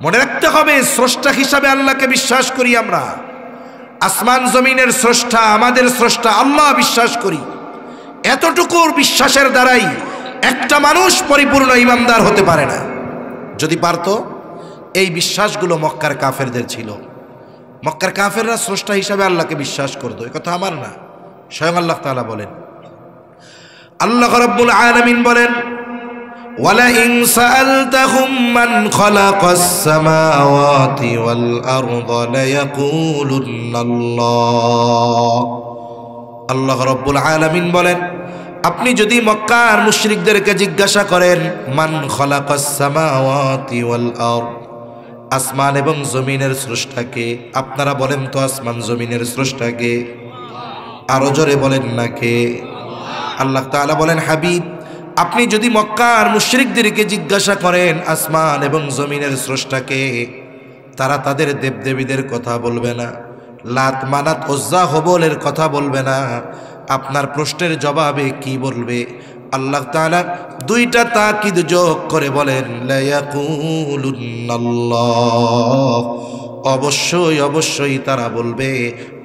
মনে রাখতে হবে, স্রষ্টা হিসাবে আল্লাহকে বিশ্বাস করি আমরা। আসমান জমিনের স্রষ্টা, আমাদের স্রষ্টা আল্লাহ বিশ্বাস করি। এতটুকুর বিশ্বাসের দ্বারাই একটা মানুষ পরিপূর্ণ ঈমানদার হতে পারে না। যদি পারত, এই বিশ্বাসগুলো মক্কার কাফেরদের ছিল। মক্কার কাফেররা স্রষ্টা হিসাবে আল্লাহকে বিশ্বাস করত, এ কথা আমার না, স্বয়ং আল্লাহ তাআলা বলেন। আল্লাহ রাব্বুল আলামিন বলেন, ওয়ালাইন সাআলতাহুম মান খালাকাস সামাওয়াতি ওয়াল আরদা লায়াকুলুন্নাল্লাহ। আল্লাহ রাব্বুল আলামিন বলেন, আপনি যদি মক্কার মুশরিকদেরকে জিজ্ঞাসা করেন, মান খালাকাস সামাওয়াতি ওয়াল আরদ, আসমান এবং জমিনের স্রষ্টাকে, আপনারা বলেন তো আসমান জমিনের স্রষ্টাকে? আরো জোরে বলেন না কে? আল্লাহ তাআলা বলেন, হাবিব আপনি যদি মক্কার মুশরিকদেরকে জিজ্ঞাসা করেন আসমান এবং জমিনের স্রষ্টাকে, তারা তাদের দেবদেবীদের কথা বলবে না, লাত মানাত উজ্জা হবলের কথা বলবে না। আপনার প্রশ্নের জবাবে কি বলবে? আল্লাহ তাআলা দুইটা তাকিদ যোগ করে বলেন, লায়াকুলুন্নাল্লাহ, অবশ্যই তারা বলবে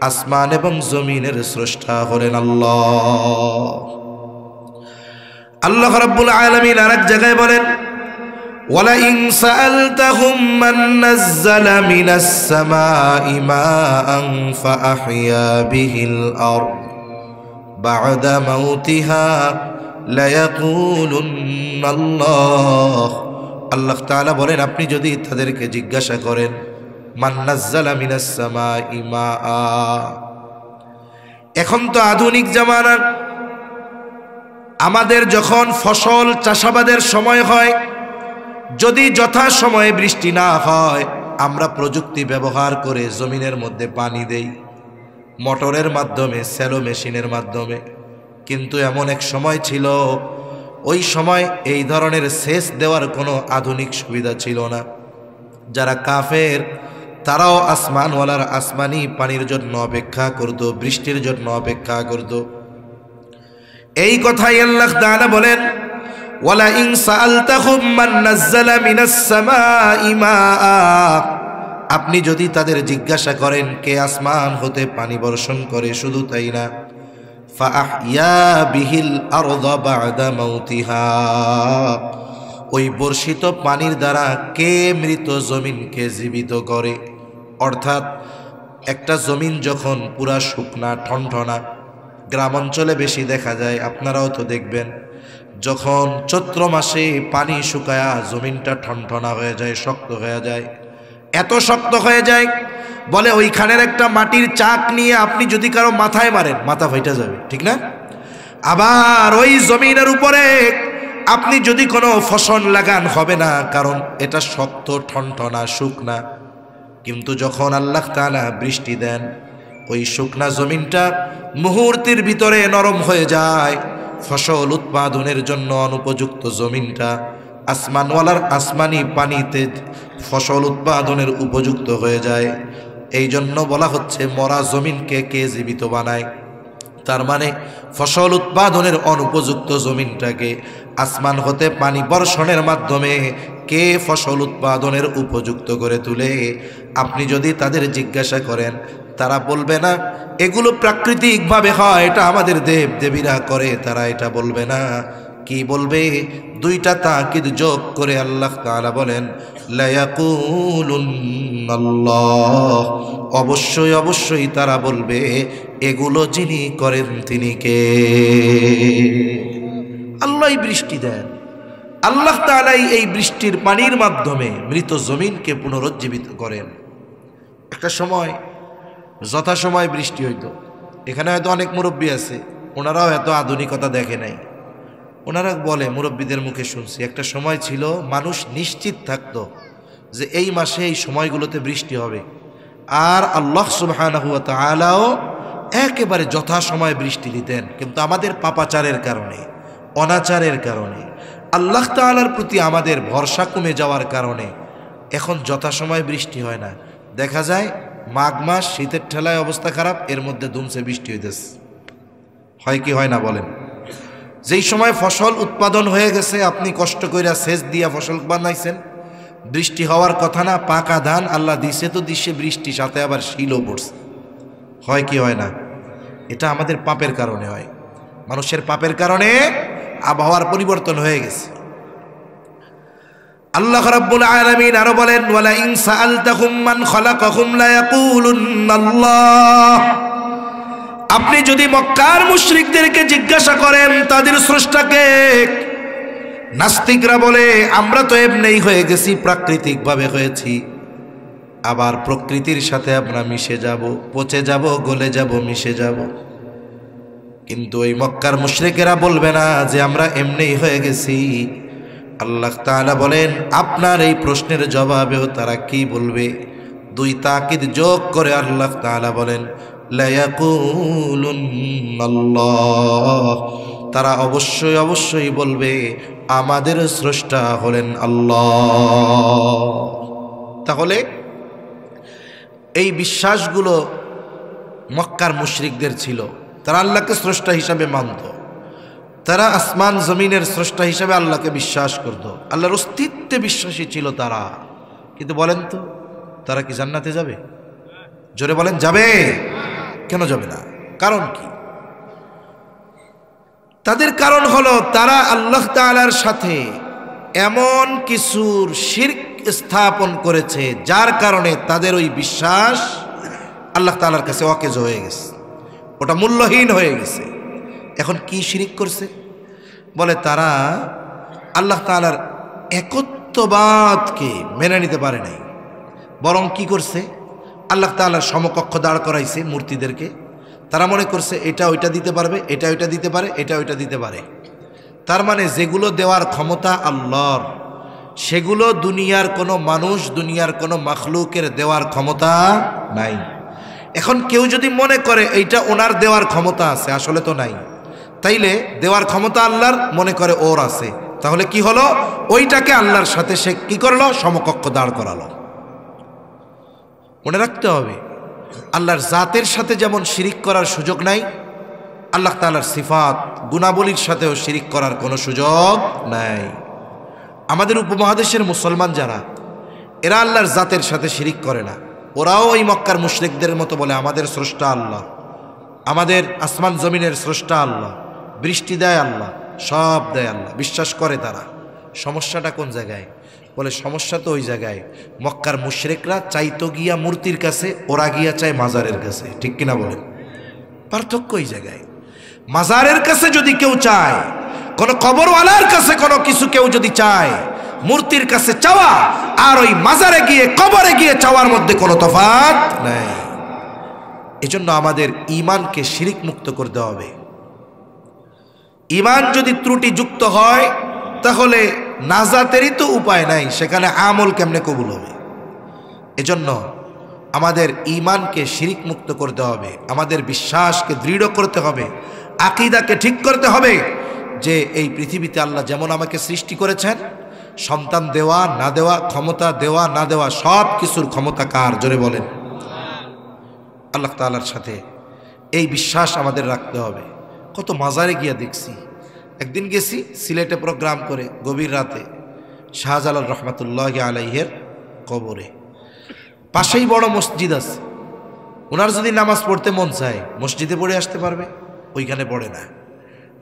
আসমান এবং জমিনের স্রষ্টা হলেন আল্লাহ। আল্লাহ রাব্বুল আলামিন আরেক জায়গায় বলেন, ওয়ালাইন সাআলতাহুম মান নাযালা মিনাস সামাই মাআন ফাআহইয়া বিহিল আরদ বা'দা মাউতিহা লায়াকুলুন্নাল্লাহ। আল্লাহ তাআলা বলেন, আপনি যদি তাদেরকে জিজ্ঞাসা করেন, মান নাযালা মিনাস সামাই মাআ, এখন তো আধুনিক জামানা, আমাদের যখন ফসল চাষাবাদের সময় হয়, যদি যথা সময়ে বৃষ্টি না হয়, আমরা প্রযুক্তি ব্যবহার করে জমিনের মধ্যে পানি দেই, মোটরের মাধ্যমে, সেলো মেশিনের মাধ্যমে। কিন্তু এমন এক সময় ছিল, ওই সময় এই ধরনের সেচ দেওয়ার কোনো আধুনিক সুবিধা ছিল না। যারা কাফের, তারাও আসমানওয়ালার আসমানি পানির জন্য অপেক্ষা করত, বৃষ্টির জন্য অপেক্ষা করত। এই কথাই আল্লাহ তাআলা বলেন, ওয়ালাইন সাআলতাহুম মান নাযালা মিনাস সামাই মাআ, আপনি যদি তাদের জিজ্ঞাসা করেন কে আসমান হতে পানি বর্ষণ করে, শুধু তাই না, ফাআহইয়া বিহিল আরদা বা'দা মাউতিহা, ওই বর্ষিত পানির দ্বারা কে মৃত জমিনকে জীবিত করে। অর্থাৎ একটা জমিন যখন পুরা শুকনা ঠনঠনা, গ্রাম অঞ্চলে বেশি দেখা যায়, আপনারাও তো দেখবেন, যখন চৈত্র মাসে পানি শুকায়া জমিনটা ঠনঠনা হয়ে যায়, শক্ত হয়ে যায়, এত শক্ত হয়ে যায় বলে ওইখানের একটা মাটির চাক নিয়ে আপনি যদি কারো মাথায় মারেন, মাথা ফাইটা যাবে, ঠিক না? আবার ওই জমিনের উপরে আপনি যদি কোনো ফসল লাগান, হবে না, কারণ এটা শক্ত ঠনঠনা শুকনা। কিন্তু যখন আল্লাহ তাআলা বৃষ্টি দেন, ওই শুকনা জমিনটা মুহূর্তের ভিতরে নরম হয়ে যায়, ফসল উৎপাদনের জন্য অনুপযুক্ত জমিনটা আসমানওয়ালার আসমানি পানিতে ফসল উৎপাদনের উপযুক্ত হয়ে যায়। এই জন্য বলা হচ্ছে, মরা জমিনকে কে জীবিত বানায়? তার মানে ফসল উৎপাদনের অনুপযুক্ত জমিনটাকে আসমান হতে পানি বর্ষণের মাধ্যমে কে ফসল উৎপাদনের উপযুক্ত করে তুলে। আপনি যদি তাদের জিজ্ঞাসা করেন, তারা বলবে না এগুলো প্রাকৃতিকভাবে হয়, এটা আমাদের দেব দেবীরা করে, তারা এটা বলবে না। কি বলবে? দুইটা তাকিদ যোগ করে আল্লাহ তাআলা বলেন, লায়াকুলুন্নাল্লাহ, অবশ্যই তারা বলবে এগুলো যিনি করেন তিনি কে? আল্লাহই বৃষ্টি দেন। আল্লাহ তাআলাই এই বৃষ্টির পানির মাধ্যমে মৃত জমিনকে পুনরুজ্জীবিত করেন। একটা সময় যথাসময় বৃষ্টি হইতো। এখানে হয়তো অনেক মুরব্বী আছে, ওনারাও এত আধুনিকতা দেখে নাই। ওনারা বলে, মুরব্বীদের মুখে শুনছি, একটা সময় ছিল মানুষ নিশ্চিত থাকতো যে এই মাসে এই সময়গুলোতে বৃষ্টি হবে, আর আল্লাহ সুবহানাহু ওয়া তাআলাও একেবারে যথাসময়ে বৃষ্টি দিতেন, কিন্তু আমাদের পাপাচারের কারণে, অনাচারের কারণে, আল্লাহ তাআলার প্রতি আমাদের ভরসা কমে যাওয়ার কারণে এখন যথাসময়ে বৃষ্টি হয় না। দেখা যায় মাঘ মাস শীতের ঠেলায় অবস্থা খারাপ, এর মধ্যে ধুমসে বৃষ্টি হইতেছে। হয় কি হয় না বলেন? যেই সময় ফসল উৎপাদন হয়ে গেছে, আপনি কষ্ট কইরা সেচ দিয়া ফসল বানাইছেন, বৃষ্টি হওয়ার কথা না, পাকা ধান আল্লাহ দিছে তো দিছে বৃষ্টি, সাথে আবার শিলও পড়ছে। হয় কি হয় না? এটা আমাদের পাপের কারণে হয়, মানুষের পাপের কারণে আবহাওয়ার পরিবর্তন হয়ে গেছে। আল্লাহ রাব্বুল আলামিন আরো বলেন, ওয়ালা ইন সাআলতাহুম মান খালাকাহুম লা ইয়াকুলুন্নাল্লাহ। আপনি যদি মক্কার মুশরিকদেরকে জিজ্ঞাসা করেন তাদের স্রষ্টাকে, নাস্তিকরা বলে আমরা তো এমনিই হয়ে গেছি, প্রাকৃতিকভাবে হয়েছি, আবার প্রকৃতির সাথে আমরা মিশে যাব, পচে যাব, গলে যাব, মিশে যাব। কিন্তু ওই মক্কার মুশরিকেরা বলবে না যে আমরা এমনিই হয়ে গেছি। আল্লাহ তাআলা বলেন, আপনার এই প্রশ্নের জবাবেও তারা কি বলবে? দুই তাকিদ যোগ করে আল্লাহ তাআলা বলেন, লা ইয়াকুলুন্নাল্লাহ। তারা অবশ্যই অবশ্যই বলবে আমাদের স্রষ্টা হলেন আল্লাহ। তাহলে এই বিশ্বাসগুলো মক্কার মুশরিকদের ছিল, তারা আল্লাহকে স্রষ্টা হিসাবে মানত, তারা আসমান জমিনের স্রষ্টা হিসাবে আল্লাহকে বিশ্বাস করত, আল্লাহর অস্তিত্বে বিশ্বাসী ছিল তারা। কিন্তু বলেন তো, তারা কি জান্নাতে যাবে? জোরে বলেন, যাবে? কেন যাবে না? কারণ কি? তাদের কারণ হলো তারা আল্লাহ তাআলার সাথে এমন কিছুর শিরক স্থাপন করেছে যার কারণে তাদের ওই বিশ্বাস আল্লাহ তাআলার কাছে অকেজ হয়ে গেছে, ওটা মূল্যহীন হয়ে গেছে। এখন কি শিরক করছে? বলে তারা আল্লাহ তাআলার একত্ববাদকে মেনে নিতে পারে নাই, বরং কি করছে? আল্লাহ তাআলার সমকক্ষ দাঁড় করাইছে মূর্তিদেরকে। তারা মনে করছে এটা ওইটা দিতে পারবে, এটা ওইটা দিতে পারে, এটা ওইটা দিতে পারে। তার মানে যেগুলো দেওয়ার ক্ষমতা আল্লাহর, সেগুলো দুনিয়ার কোনো মানুষ, দুনিয়ার কোনো মাখলুকের দেওয়ার ক্ষমতা নাই। এখন কেউ যদি মনে করে এইটা ওনার দেওয়ার ক্ষমতা আছে, আসলে তো নাই, তাইলে দেওয়ার ক্ষমতা আল্লাহর মনে করে ওর আছে, তাহলে কি হলো? ওইটাকে আল্লাহর সাথে সে কি করলো? সমকক্ষ দাঁড় করালো। মনে রাখতে হবে, আল্লাহর জাতের সাথে যেমন শিরিক করার সুযোগ নাই, আল্লাহ তাআলার সিফাত গুণাবলীর সাথেও শিরিক করার কোনো সুযোগ নাই। আমাদের উপমহাদেশের মুসলমান যারা, এরা আল্লাহর জাতের সাথে শিরিক করে না, ওরাও ওই মক্কার মুশরিকদের মতো বলে আমাদের স্রষ্টা আল্লাহ, আমাদের আসমান জমিনের স্রষ্টা আল্লাহ, বৃষ্টি দেয় আল্লাহ, সব দেয় আল্লাহ, বিশ্বাস করে তারা। সমস্যাটা কোন জায়গায়? বলে সমস্যা তো ওই জায়গায়, মক্কার মুশরিকরা চাইতো গিয়া মূর্তির কাছে, ওরা গিয়া চায় মাজারের কাছে। ঠিক কিনা বলেন? পার্থক্য ওই জায়গায়। মাজারের কাছে যদি কেউ চায়, কোন কবরওয়ালার কাছে কোনো কিছু কেউ যদি চায়, মূর্তির কাছে চাওয়া আর ওই মাজারে গিয়ে কবরে গিয়ে চাওয়ার মধ্যে কোনো তফাৎ নাই। এজন্য আমাদের ঈমানকে শিরিক মুক্ত করতে হবে। ঈমান যদি ত্রুটিযুক্ত হয় তাহলে নাজাতেরই তো উপায় নাই, সেখানে আমল কেমনে কবুল হবে? এজন্য আমাদের ঈমানকে শিরিক মুক্ত করতে হবে, আমাদের বিশ্বাসকে দৃঢ় করতে হবে, আকীদাকে ঠিক করতে হবে যে এই পৃথিবীতে আল্লাহ যেমন আমাকে সৃষ্টি করেছেন, সন্তান দেওয়া না দেওয়া, ক্ষমতা দেওয়া না দেওয়া, সব কিছুর ক্ষমতা কার? জোরে বলেন। আল্লাহ তাআলার সাথে এই বিশ্বাস আমাদের রাখতে হবে। কত মাজারে গিয়া দেখছি, একদিন গেছি সিলেটে প্রোগ্রাম করে গভীর রাতে শাহজালাল রহমাতুল্লাহি আলাইহির কবরে, পাশেই বড় মসজিদ আছে, ওনার যদি নামাজ পড়তে মন চায় মসজিদে পড়ে আসতে পারবে, ওইখানে পড়ে না।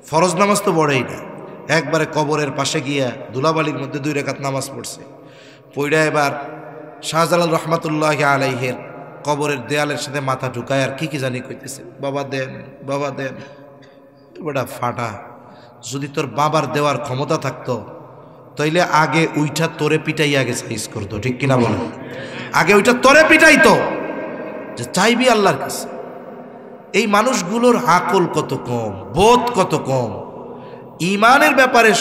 ফরজ নামাজ তো পড়েই না, একবারে কবরের পাশে গিয়া ধুলাবালির মধ্যে 2 রাকাত নামাজ পড়ছে। পইড়া এবার শাহজালাল রহমাতুল্লাহি আলাইহির কবরের দেয়ালের সাথে মাথা ঢুকায় আর কি কি জানি কইতেছে, বাবা দেন, বাবা দেন। ওটা ফাটা, যদি তোর বাবার দেওয়ার ক্ষমতা থাকতো তাইলে আগে উইটা তোরে পিটাই আগে সাইজ করতো। ঠিক কিনা বলো? আগে ওইটা তোরে পিটাইতো, যে চাইবি আল্লাহর কাছে। এই মানুষগুলোর আকল কত কম, বোধ কত কম, ঈমানের ব্যাপারে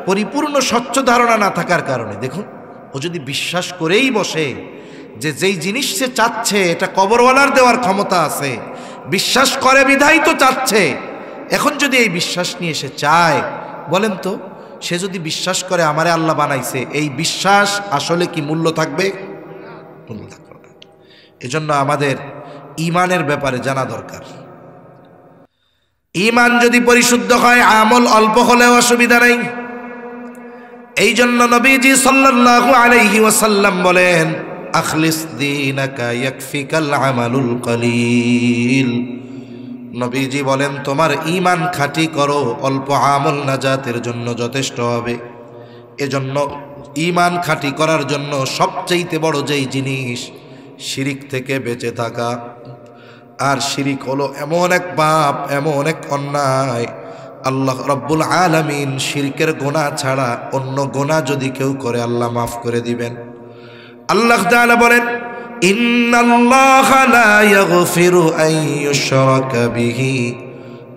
পরিপূর্ণ স্বচ্ছ ধারণা না থাকার কারণে। দেখুন, ও যদি বিশ্বাস করেই বসে যে যেই জিনিস সে চাচ্ছে এটা কবরওয়ালার দেওয়ার ক্ষমতা আছে, বিশ্বাস করে বিধাই তো চাচ্ছে। এখন যদি এই বিশ্বাস নিয়ে সে চায়, বলেন তো, সে যদি বিশ্বাস করে আমারে আল্লাহ বানাইছে, এই বিশ্বাস আসলে কি মূল্য থাকবে? মূল্য থাকবে না। এজন্য আমাদের ঈমানের ব্যাপারে জানা দরকার। ঈমান যদি পরিশুদ্ধ হয়, আমল অল্প হলেও অসুবিধা নাই। এই জন্য নবীজি সাল্লাল্লাহু আলাইহি ওয়াসাল্লাম বলেন, আখলিস দীনাকা ইয়াকফিকাল আমালুল কলিল। নবীজি বলেন, তোমার ঈমান খাঁটি করো, অল্প আমল নাজাতের জন্য যথেষ্ট হবে। এজন্য ঈমান খাঁটি করার জন্য সবচেয়ে বড় যেই জিনিস, শিরিক থেকে বেঁচে থাকা। আর শিরিক হলো এমন এক পাপ, এমন এক অন্যায়, আল্লাহ রাব্বুল আলামিন শিরকের গুনাহ ছাড়া অন্য গুনাহ যদি কেউ করে আল্লাহ মাফ করে দিবেন। আল্লাহ তাআলা বলেন, ইন্নাল্লাহা লা ইয়াগফিরু আন ইউশরাকা বিহি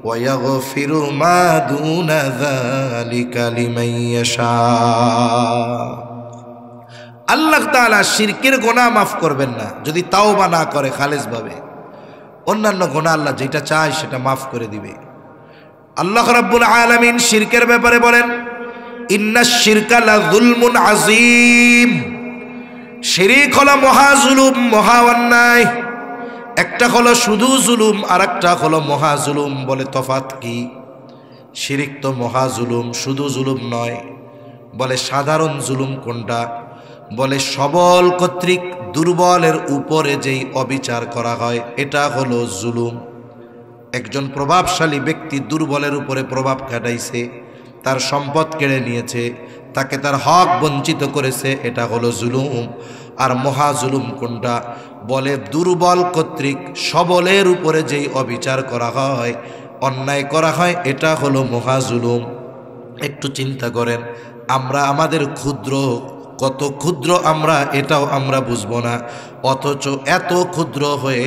ওয়া ইয়াগফিরু মা দুনা যালিকা লিমান ইয়াশা। আল্লাহ তাআলা শিরকের গুনাহ মাফ করবেন না যদি তাওবা না করে খালেসভাবে। অন্যান্য গুনাহ আল্লাহ যেটা চায় সেটা মাফ করে দিবে। আল্লাহ রাব্বুল আলামিন শিরকের ব্যাপারে বলেন, ইন্নাশ শিরকা লা যুলমুন আযীম। শিরিক হলো মহা জুলুম, মহা অন্যায়। একটা হলো শুধু জুলুম, আর একটা হলো মহা জুলুম। বলে তফাৎ কি? শিরিক তো মহা জুলুম, শুধু জুলুম নয়। বলে সাধারণ জুলুম কোনটা? বলে সবল কর্তৃক দুর্বলের উপরে যেই অবিচার করা হয়, এটা হলো জুলুম। একজন প্রভাবশালী ব্যক্তি দুর্বলের উপরে প্রভাব খাটাইছে, তার সম্পদ কেড়ে নিয়েছে, তাকে তার হক বঞ্চিত করেছে, এটা হলো জুলুম। আর মহা জুলুম কোনটা? বলে দুর্বল কর্তৃক সবলের উপরে যেই অবিচার করা হয়, অন্যায় করা হয়, এটা হলো মহা জুলুম। একটু চিন্তা করেন, আমরা আমাদের ক্ষুদ্র, কত ক্ষুদ্র আমরা, এটাও আমরা বুঝবো না, অথচ এত ক্ষুদ্র হয়ে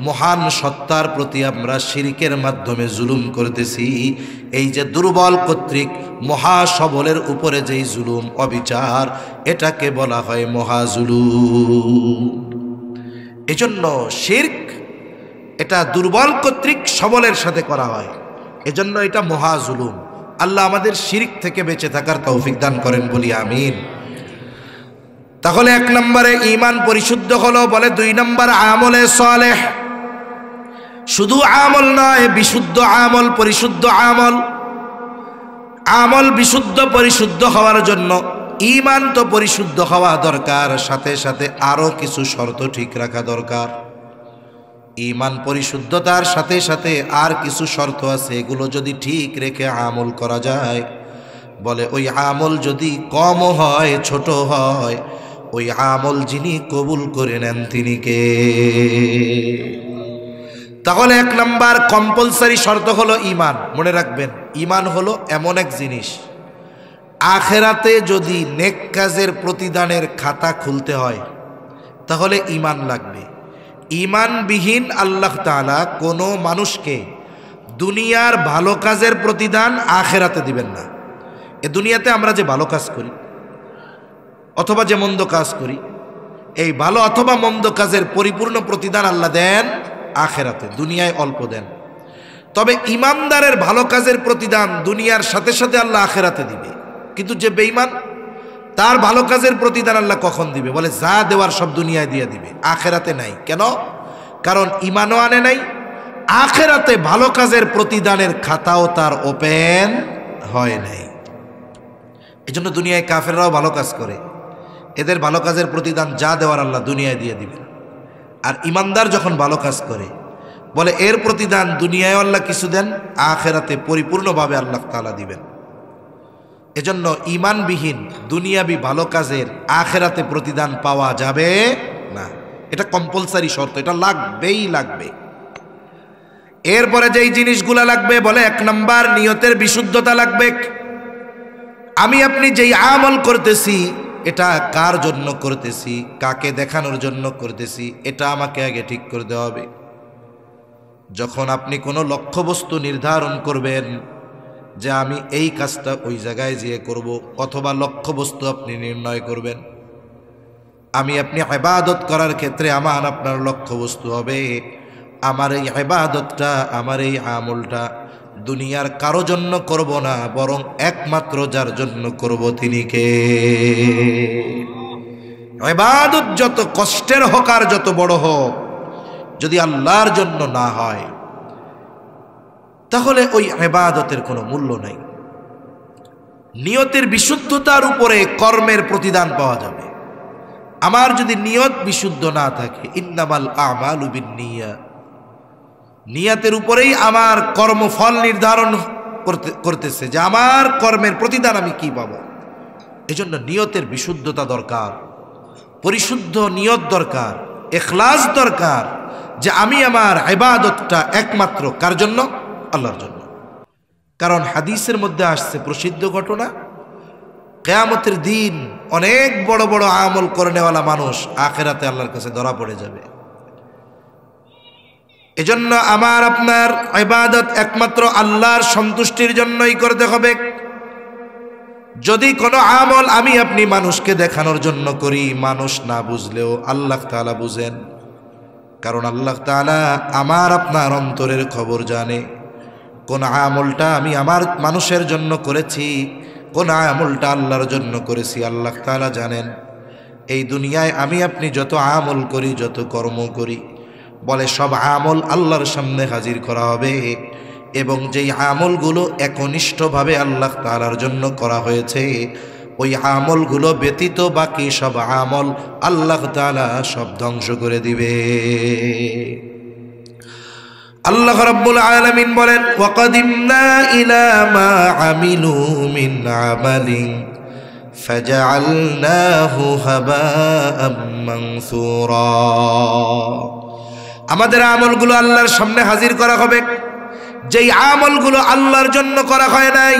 মহান সত্তার প্রতি আমরা শিরকের মাধ্যমে জুলুম করতেছি। এই যে দুর্বল কর্তৃক মহাসবলের উপরে যেই জুলুম, অবিচার, এটাকে বলা হয় মহাজুলুম। এজন্য শিরক এটা দুর্বল কর্তৃক সবলের সাথে করা হয়, এজন্য এটা মহাজুলুম। আল্লাহ আমাদের শিরক থেকে বেঁচে থাকার তৌফিক দান করেন, বলি আমিন। তাহলে এক নম্বরে ঈমান পরিশুদ্ধ হলো। বলে দুই নম্বর আমলে সালেহ। শুধু আমল নয়, বিশুদ্ধ আমল, পরিশুদ্ধ আমল। আমল বিশুদ্ধ পরিশুদ্ধ হওয়ার জন্য ঈমান তো পরিশুদ্ধ হওয়া দরকার, সাথে সাথে আরো কিছু শর্ত ঠিক রাখা দরকার। ঈমান পরিশুদ্ধতার সাথে সাথে আর কিছু শর্ত আছে, এগুলো যদি ঠিক রেখে আমল করা যায়, বলে ওই আমল যদি কম হয়, ছোট হয়, ওই আমল যিনি কবুল করে নেন তিনি কে? তাহলে এক নাম্বার কম্পালসারি শর্ত হলো ঈমান। মনে রাখবেন, ঈমান হলো এমন এক জিনিস, আখেরাতে যদি নেক কাজের প্রতিদানের খাতা খুলতে হয় তাহলে ঈমান লাগবে। ঈমানবিহীন আল্লাহ তাআলা কোনো মানুষকে দুনিয়ার ভালো কাজের প্রতিদান আখেরাতে দিবেন না। এ দুনিয়াতে আমরা যে ভালো কাজ করি অথবা যে মন্দ কাজ করি, এই ভালো অথবা মন্দ কাজের পরিপূর্ণ প্রতিদান আল্লাহ দেন আখেরাতে, দুনিয়ায় অল্প দেন। তবে ইমানদারের ভালো কাজের প্রতিদান দুনিয়ার সাথে সাথে আল্লাহ আখেরাতে দিবে। কিন্তু যে বেঈমান, তার ভালো কাজের প্রতিদান আল্লাহ কখন দিবে? বলে যা দেওয়ার সব দুনিয়ায় দিয়ে দিবে, আখেরাতে নাই। কেন? কারণ ঈমানও আনে নাই, আখেরাতে ভালো কাজের প্রতিদানের খাতাও তার ওপেন হয় নাই। এজন্য দুনিয়ায় কাফেররাও ভালো কাজ করে, এদের ভালো কাজের প্রতিদান যা দেওয়ার আল্লাহ দুনিয়ায় দিয়ে দিবেন। আর ইমানদার যখন ভালো কাজ করে, বলে এর প্রতিদান দুনিয়ায় আল্লাহ কিছু দেন, আখেরাতে পরিপূর্ণভাবে আল্লাহ তাআলা দিবেন। এজন্য ঈমানবিহীন দুনিয়াবি ভালো কাজের আখেরাতে প্রতিদান পাওয়া যাবে না। এটা কম্পালসারি শর্ত, এটা লাগবেই লাগবে। এরপরে যেই জিনিসগুলা লাগবে, বলে এক নাম্বার নিয়তের বিশুদ্ধতা লাগবে। আমি আপনি যেই আমল করতেছি, এটা কার জন্য করতেছি, কাকে দেখানোর জন্য করতেছি, এটা আমাকে আগে ঠিক করতে হবে। যখন আপনি কোনো লক্ষ্যবস্তু নির্ধারণ করবেন যে আমি এই কাজটা ওই জায়গায় যেয়ে করব, অথবা লক্ষ্যবস্তু আপনি নির্ণয় করবেন, আমি আপনি ইবাদত করার ক্ষেত্রে আমার আপনার লক্ষ্যবস্তু হবে আমার এই ইবাদতটা, আমার এই আমলটা দুনিয়ার কারো জন্য করব না, বরং একমাত্র যার জন্য করব তিনি কে? ইবাদত যত কষ্টের হোক আর যত বড় হোক, যদি আল্লাহর জন্য না হয় তাহলে ওই ইবাদতের কোনো মূল্য নাই। নিয়তের বিশুদ্ধতার উপরে কর্মের প্রতিদান পাওয়া যাবে। আমার যদি নিয়ত বিশুদ্ধ না থাকে, ইন্নামাল আমালু বিন্নিয়াত, নিয়তের উপরেই আমার কর্মফল নির্ধারণ করতেছে যে আমার কর্মের প্রতিদান আমি কি পাবো। এজন্য নিয়তের বিশুদ্ধতা দরকার, পরিশুদ্ধ নিয়ত দরকার, ইখলাস দরকার, যে আমি আমার ইবাদতটা একমাত্র কার জন্য? আল্লাহর জন্য। কারণ হাদিসের মধ্যে আসছে প্রসিদ্ধ ঘটনা, কিয়ামতের দিন অনেক বড় বড় আমল করে নেওয়ালা মানুষ আখিরাতে আল্লাহর কাছে ধরা পড়ে যাবে। এজন্য আমার আপনার ইবাদত একমাত্র আল্লাহর সন্তুষ্টির জন্যই করতে হবে। যদি কোনো আমল আমি আপনি মানুষকে দেখানোর জন্য করি, মানুষ না বুঝলেও আল্লাহ তাআলা বুঝেন। কারণ আল্লাহ তাআলা আমার আপনার অন্তরের খবর জানে। কোন আমলটা আমি আমার মানুষের জন্য করেছি, কোন আমলটা আল্লাহর জন্য করেছি, আল্লাহ তাআলা জানেন। এই দুনিয়ায় আমি আপনি যত আমল করি, যত কর্ম করি, বলে সব আমল আল্লাহর সামনে হাজির করা হবে, এবং যেই আমলগুলো একনিষ্ঠভাবে আল্লাহ তাআলার জন্য করা হয়েছে, ওই আমলগুলো ব্যতীত বাকি সব আমল আল্লাহ তাআলা সব ধ্বংস করে দিবে। আল্লাহ রাব্বুল আলামিন বলেন, ওয়াকাদিমনা ইলা মা আমিলু মিন আমালিন ফাজআলনাহু হাবাআম মানসুরা। আমাদের আমলগুলো আল্লাহর সামনে হাজির করা হবে। যেই আমলগুলো আল্লাহর জন্য করা হয় নাই,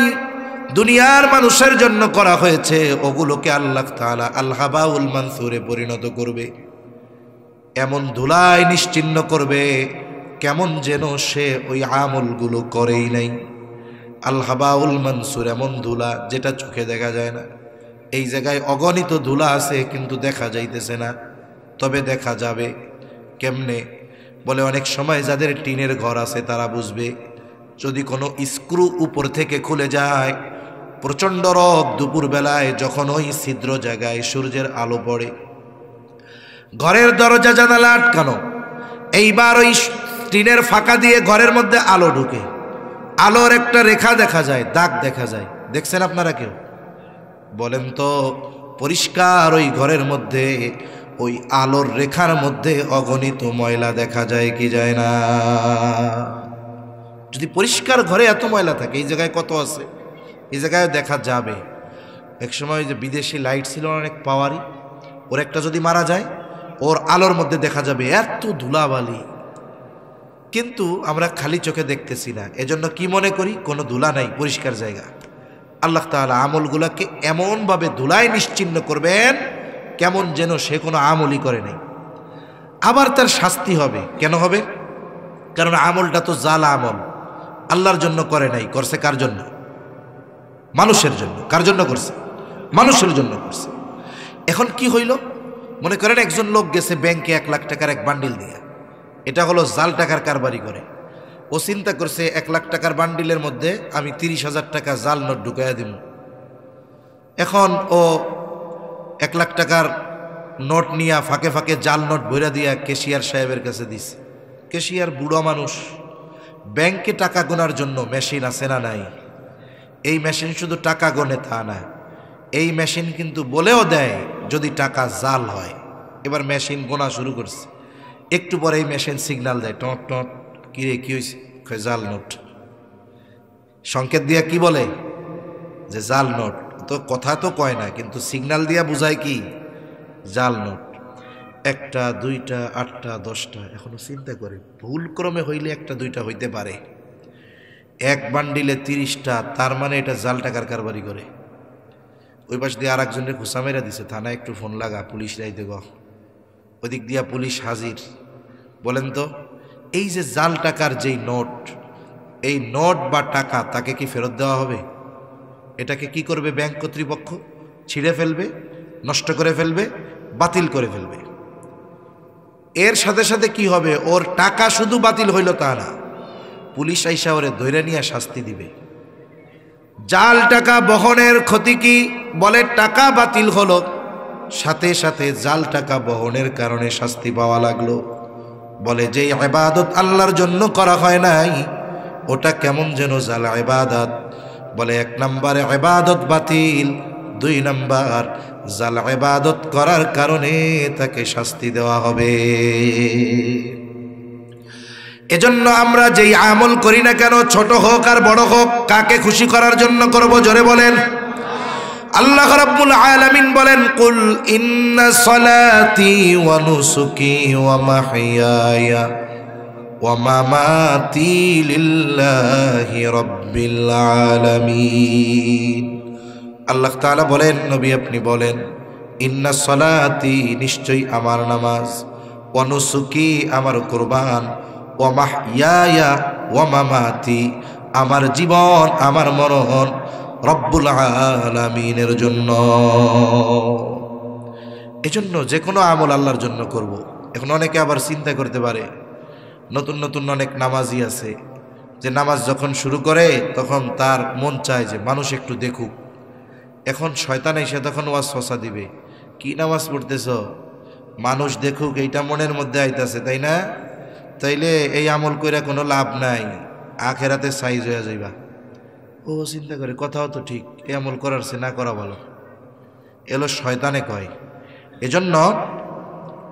দুনিয়ার মানুষের জন্য করা হয়েছে, ওগুলোকে আল্লাহ তাআলা আল হাবাউল মানসুরে পরিণত করবে। এমন ধুলায় নিশ্চিহ্ন করবে কেমন যেন সে ওই আমলগুলো করেই নাই। আল হাবাউল মানসুর এমন ধুলা যেটা চোখে দেখা যায় না। এই জায়গায় অগণিত ধুলা আছে কিন্তু দেখা যাইতেছে না, তবে দেখা যাবে কেমনে? বলে অনেক সময় যাদের টিনের ঘর আছে তারা বুঝবে, যদি কোনো স্ক্রু উপর থেকে খুলে যায়, প্রচণ্ড রোদ দুপুরবেলায় যখন ওই ছিদ্র জায়গায় সূর্যের আলো পড়ে, ঘরের দরজা জানালা আটকানো, এইবার ওই টিনের ফাঁকা দিয়ে ঘরের মধ্যে আলো ঢুকে, আলোর একটা রেখা দেখা যায়, দাগ দেখা যায়। দেখছেন আপনারা কেউ? বলেন তো, পরিষ্কার ওই ঘরের মধ্যে ওই আলোর রেখার মধ্যে অগণিত ময়লা দেখা যায় কি যায় না? যদি পরিষ্কার ঘরে এত ময়লা থাকে, এই জায়গায় কত আছে, এই জায়গায় দেখা যাবে। একসময় যে বিদেশি লাইট ছিল অনেক পাওয়ারি, ওর একটা যদি মারা যায়, ওর আলোর মধ্যে দেখা যাবে এত ধুলাবালি। কিন্তু আমরা খালি চোখে দেখতেছি না, এজন্য কি মনে করি কোনো ধুলা নাই, পরিষ্কার জায়গা। আল্লাহ তাআলা আমলগুলোকে এমনভাবে ধুলায় নিশ্চিহ্ন করবেন কেমন যেন সে কোনো আমলই করে নাই। আবার তার শাস্তি হবে। কেন হবে? কারণ আমলটা তো জাল আমল, আল্লাহর জন্য করে নাই, করছে কার জন্য? মানুষের জন্য। কার জন্য করছে? মানুষের জন্য করছে। এখন কি হইল? মনে করেন একজন লোক গেছে ব্যাংকে 1 লাখ টাকার এক বান্ডিল দিয়ে, এটা হলো জাল টাকার কারবারি করে। ও চিন্তা করছে 1 লাখ টাকার বান্ডিলের মধ্যে আমি 30,000 টাকা জাল নোট ঢুকাইয়া দিব। এখন ও 1 লাখ টাকার নোট নিয়ে ফাঁকে ফাঁকে জাল নোট ভইরা দিয়া ক্যাশিয়ার সাহেবের কাছে দিছে। ক্যাশিয়ার বুড়ো মানুষ, ব্যাংকে টাকা গোনার জন্য মেশিন আছে না নাই? এই মেশিন শুধু টাকা গোনে তা না, এই মেশিন কিন্তু বলেও দেয় যদি টাকা জাল হয়। এবার মেশিন গোনা শুরু করছে, একটু পরে এই মেশিন সিগন্যাল দেয়, টট টট, কিরে কি হয়েছে? জাল নোট। সংকেত দিয়া কি বলে যে জাল নোট। তো কথা তো কয় না, কিন্তু সিগন্যাল দিয়া বুঝায় কি? জাল নোট। 1টা 2টা 8টা 10টা। এখনো চিন্তা করে, ভুল ক্রমে হইলে 1টা 2টা হইতে পারে, এক বান্ডিলে 30টা, তার মানে এটা জাল টাকার কারবারি করে। ওই পাশ দিয়ে আর একজনের খুঁচা মেরা দিছে, থানায় একটু ফোন লাগা, পুলিশ রাইতে গ। ওদিক দিয়া পুলিশ হাজির। বলেন তো, এই যে জাল টাকার যেই নোট, এই নোট বা টাকা তাকে কি ফেরত দেওয়া হবে? এটাকে কি করবে ব্যাংক কর্তৃপক্ষ? ছিঁড়ে ফেলবে, নষ্ট করে ফেলবে, বাতিল করে ফেলবে। এর সাথে সাথে কি হবে, ওর টাকা শুধু বাতিল হইল তা না, পুলিশ আইসা ওরে ধইরা নিয়ে শাস্তি দিবে। জাল টাকা বহনের ক্ষতি কি? বলে টাকা বাতিল হলো, সাথে সাথে জাল টাকা বহনের কারণে শাস্তি পাওয়া লাগলো। বলে যে ইবাদত আল্লাহর জন্য করা হয় নাই, ওটা কেমন যেন জাল ইবাদত। বলে 1 নম্বরে ইবাদত বাতিল, 2 নম্বর জাল ইবাদত করার কারণে তাকে শাস্তি দেওয়া হবে। এজন্য আমরা যেই আমল করি না কেন, ছোট হোক আর বড় হোক, কাকে খুশি করার জন্য করব? জোরে বলেন। আল্লাহ রাব্বুল আলামিন বলেন, কুল ইন্না সলাতি ওয়া নুসুকি ওয়া মাহইয়ায়া ওয়া মামাতি লিল্লাহি রাব্বিল আলামিন। আল্লাহ তাআলা বলেন, নবী আপনি বলেন, ইন্না সলাতি, নিশ্চয়ই আমার নামাজ, ওয়া নুসুকি, আমার কুরবান, ওয়া মাহইয়ায়া ওয়া মামাতি, আমার জীবন আমার মরণ রব্বুল আলামিনের জন্য। এজন্য যে কোনো আমল আল্লাহর জন্য করব। এখন অনেকে আবার চিন্তা করতে পারে, নতুন নতুন অনেক নামাজি আছে যে নামাজ যখন শুরু করে তখন তার মন চায় যে মানুষ একটু দেখুক। এখন শয়তান এসে তখন ওয়াসওয়াসা দিবে, কি নামাজ পড়তেছ, মানুষ দেখুক, এইটা মনের মধ্যে আইতাছে, তাই না? তাইলে এই আমল কইরা কোনো লাভ নাই, আখেরাতে সাইজ হয়ে যাইবা। ও চিন্তা করে, কথাও তো ঠিক, এই আমল করার সে না করা ভালো। এলো শয়তানে কয়। এজন্য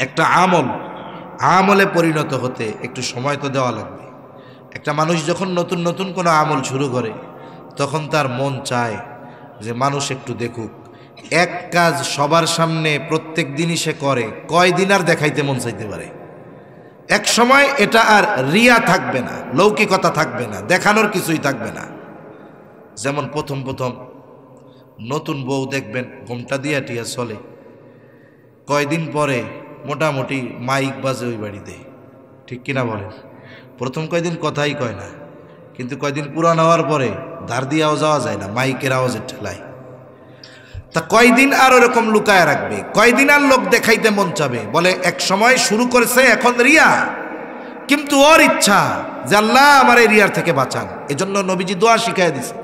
একটা আমলে পরিণত হতে একটু সময় তো দেওয়া লাগবে। একটা মানুষ যখন নতুন নতুন কোনো আমল শুরু করে তখন তার মন চায় যে মানুষ একটু দেখুক। এক কাজ সবার সামনে প্রত্যেক দিনই সে করে, কয়দিন আর দেখাইতে মন চাইতে পারে? এক সময় এটা আর রিয়া থাকবে না, লৌকিকতা থাকবে না, দেখানোর কিছুই থাকবে না। যেমন প্রথম নতুন বউ দেখবেন ঘোমটা দিয়া টিয়া চলে, কয়দিন পরে মোটামুটি মাইক বাজে ওই বাড়িতে, ঠিক কিনা বলেন? প্রথম কয়দিন কথাই কয় না, কিন্তু কয়দিন পুরান হওয়ার পরে ধার দিয়াও যাওয়া যায় না, মাইকের আওয়াজের ঠেলায়। তা কয়দিন আর ওরকম লুকায় রাখবে, কয়দিন আর লোক দেখাইতে মন চাবে? বলে এক সময় শুরু করেছে, এখন রিয়া, কিন্তু ওর ইচ্ছা যে আল্লাহ আমার এই রিয়ার থেকে বাঁচান। এজন্য নবীজি দোয়া শিখাই দিছে,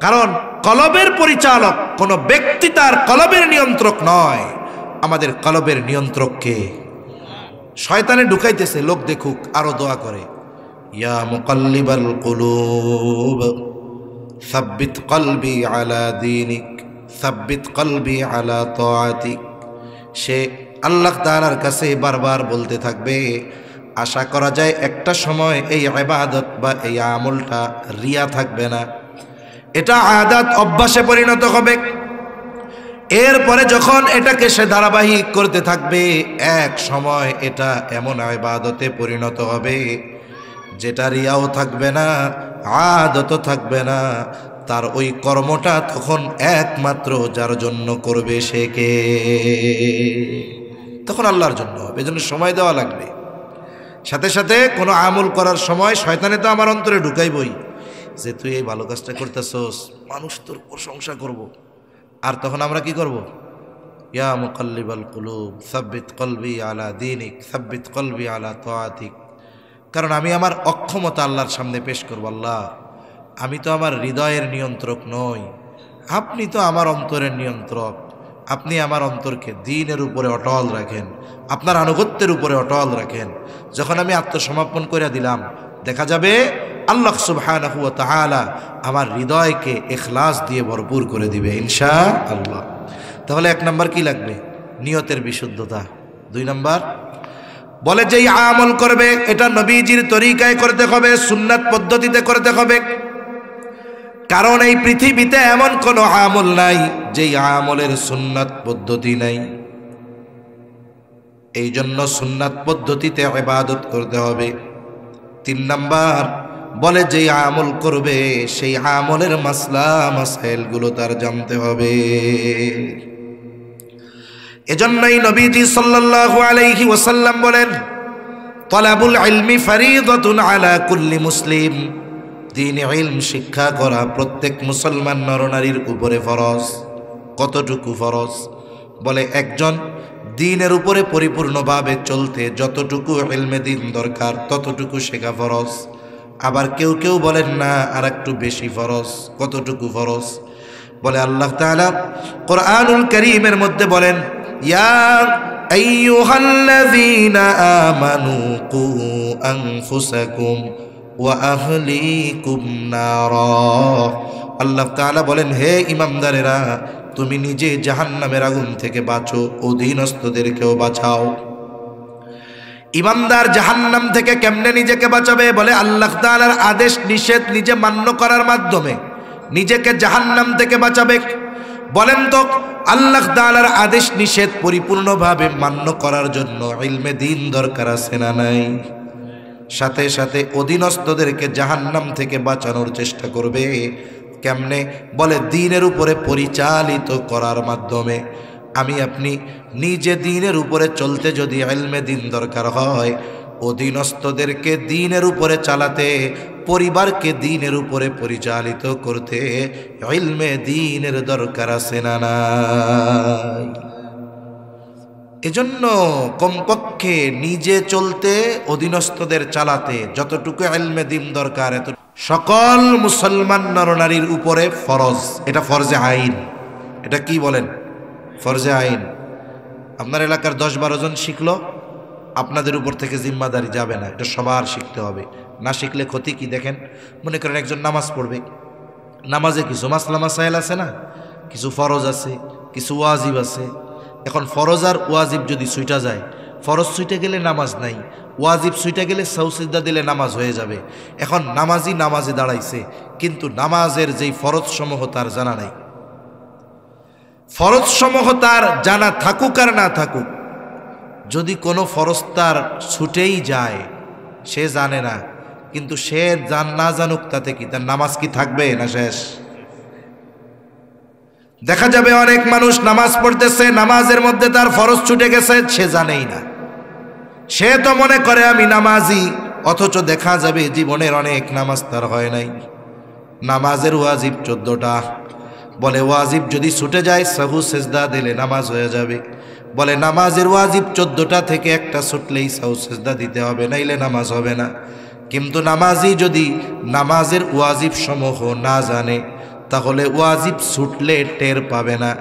কারণ কলবের পরিচালক কোনো ব্যক্তি, তার কলবের নিয়ন্ত্রক নয়, আমাদের কলবের নিয়ন্ত্রককে শয়তানে ঢুকাইতেছে লোক দেখুক, আরো দোয়া করে, ইয়া মুকাল্লিবাল কুলুব সাব্বিত কলবি আলা দীনিক সাব্বিত কলবি আলা তাআতিক। সে আল্লাহ তাআলার কাছে বারবার বলতে থাকবে। আশা করা যায় একটা সময় এই ইবাদত বা এই আমলটা রিয়া থাকবে না, এটা আদাত, অভ্যাসে পরিণত হবে। এরপরে যখন এটাকে সে ধারাবাহিক করতে থাকবে, এক সময় এটা এমন ইবাদতে পরিণত হবে যেটা রিয়াও থাকবে না, আদতও থাকবে না। তার ওই কর্মটা তখন একমাত্র যার জন্য করবে সে কে? তখন আল্লাহর জন্য হবে। এজন্য সময় দেওয়া লাগবে। সাথে সাথে কোনো আমল করার সময় শয়তানে তো আমার অন্তরে ঢুকাইবই যে তুই এই ভালো কাজটা করতেছস, মানুষ তোর প্রশংসা করব। আর তখন আমরা কি করব? ইয়া মুকাল্লিবাল কুলুব সাব্বিত কলবি আলা দীনিক সাব্বিত কলবি আলা তাআতিক। কারণ আমি আমার অক্ষমতা আল্লাহর সামনে পেশ করব। আল্লাহ, আমি তো আমার হৃদয়ের নিয়ন্ত্রক নই, আপনি তো আমার অন্তরের নিয়ন্ত্রক। আপনি আমার অন্তরকে দ্বীনের উপরে অটল রাখেন, আপনার আনুগত্যের উপরে অটল রাখেন। যখন আমি আত্মসমর্পণ করে দিলাম, দেখা যাবে আল্লাহ সুবহানাহু ওয়া তাআলা আমার হৃদয়কে ইখলাস দিয়ে ভরপুর করে দিবে ইনশাআল্লাহ। তাহলে 1 নম্বর কি লাগবে? নিয়তের বিশুদ্ধতা। 2 নম্বর বলে যে আমল করবে এটা নবীজির তরিকায় করতে হবে, সুন্নাত পদ্ধতিতে করতে হবে। কারণ এই পৃথিবীতে এমন কোনো আমল নাই যেই আমলের সুন্নাত পদ্ধতি নাই। এই জন্য সুন্নাত পদ্ধতিতে ইবাদত করতে হবে। 3 নম্বর বলে যে আমল করবে সেই আমলের মাসলা মাসাইলগুলো তার জানতে হবে। এজন্যই নবীজি সাল্লাল্লাহু আলাইহি ওয়াসাল্লাম বলেন, তালাবুল ইলমি ফরিদাতুন আলা কুল্লি মুসলিম। দ্বীনি ইলম শিক্ষা করা প্রত্যেক মুসলমান নরনারীর উপরে ফরজ। কতটুকু ফরজ? বলে একজন দ্বীনের উপরে পরিপূর্ণভাবে চলতে যতটুকু ইলমে দ্বীন দরকার ততটুকু শেখা ফরজ। আবার কেউ কেউ বলেন না আর একটু বেশি ফরজ। কতটুকু ফরজ? বলে আল্লাহ তাআলা কোরআনুল কারীমের মধ্যে বলেন, ইয়া আইয়ুহাল্লাযীনা আমানু কু আনফুসাকুম ওয়া আহলিকুম নারা। আল্লাহ তাআলা বলেন, হে ঈমানদারেরা, তুমি নিজে জাহান্নামের আগুন থেকে বাঁচো, অধীনস্থদেরকেও বাঁচাও। ঈমানদার জাহান্নাম থেকে কেমনে নিজেকে বাঁচাবে? বলে আল্লাহ তাআলার আদেশ নিষেধ নিজে মান্য করার মাধ্যমে নিজেকে জাহান্নাম থেকে বাঁচাবে। বলেন তো, আল্লাহ তাআলার আদেশ নিষেধ পরিপূর্ণভাবে মান্য করার জন্য ইলমে দ্বীন দরকার আছে না নাই? সাথে সাথে অধীনস্থদেরকে জাহান্নাম থেকে বাঁচানোর চেষ্টা করবে। কেমনে? বলে দ্বীনের উপরে পরিচালিত করার মাধ্যমে। আমি আপনি নিজে দ্বীনের উপরে চলতে যদি ইলমে দ্বীন দরকার হয়, অধীনস্থদেরকে দ্বীনের উপরে চালাতে, পরিবারকে দ্বীনের উপরে পরিচালিত করতে ইলমে দ্বীনের দরকার আছে না নাই? এজন্য কমপক্ষে নিজে চলতে, অধীনস্থদের চালাতে যতটুকু ইলমে দ্বীন দরকার এত সকল মুসলমান নরনারীর উপরে ফরজ। এটা ফরজে আইন। এটা কি বলেন? ফরজে আইন। আপনার এলাকার 10-12 জন শিখলো, আপনাদের উপর থেকে জিম্মাদারি যাবে না, এটা সবার শিখতে হবে। না শিখলে ক্ষতি কি দেখেন? মনে করেন একজন নামাজ পড়বে, নামাজে কিছু মাসলা মাসাইল আছে না, কিছু ফরজ আছে, কিছু ওয়াজিব আছে। এখন ফরজ আর ওয়াজিব যদি ছুইটা যায়, ফরজ ছুইটে গেলে নামাজ নাই, ওয়াজিব ছুইটা গেলে সাউসিজদা দিলে নামাজ হয়ে যাবে। এখন নামাজি নামাজে দাঁড়াইছে, কিন্তু নামাজের যেই ফরজ সমূহ তার জানা নাই। ফরজ সমূহ তার জানা থাকুক আর না থাকুক, যদি কোনো ফরজ তার ছুটেই যায়, সে জানে না, কিন্তু সে না জানুক তাতে কি, তার নামাজ কি থাকবে না শেষ? দেখা যাবে অনেক মানুষ নামাজ পড়তেছে, নামাজের মধ্যে তার ফরজ ছুটে গেছে, সে জানেই না। সে তো মনে করে আমি নামাজি, অথচ দেখা যাবে জীবনের অনেক নামাজ তার হয় নাই। নামাজের ওয়াজিব 14টা। বলে ওয়াজিব যদি ছুটে যায়, সাহু সেজদা দিলে নামাজ হয়ে যাবে। বলে নামাজের ওয়াজিব 14টা থেকে একটা ছুটলেই সাহু সেজদা দিতে হবে, নাইলে নামাজ হবে না। কিন্তু নামাজি যদি নামাজের ওয়াজিব সমূহ না জানে, তাহলে ওয়াজিব ছুটলে টের পাবে না,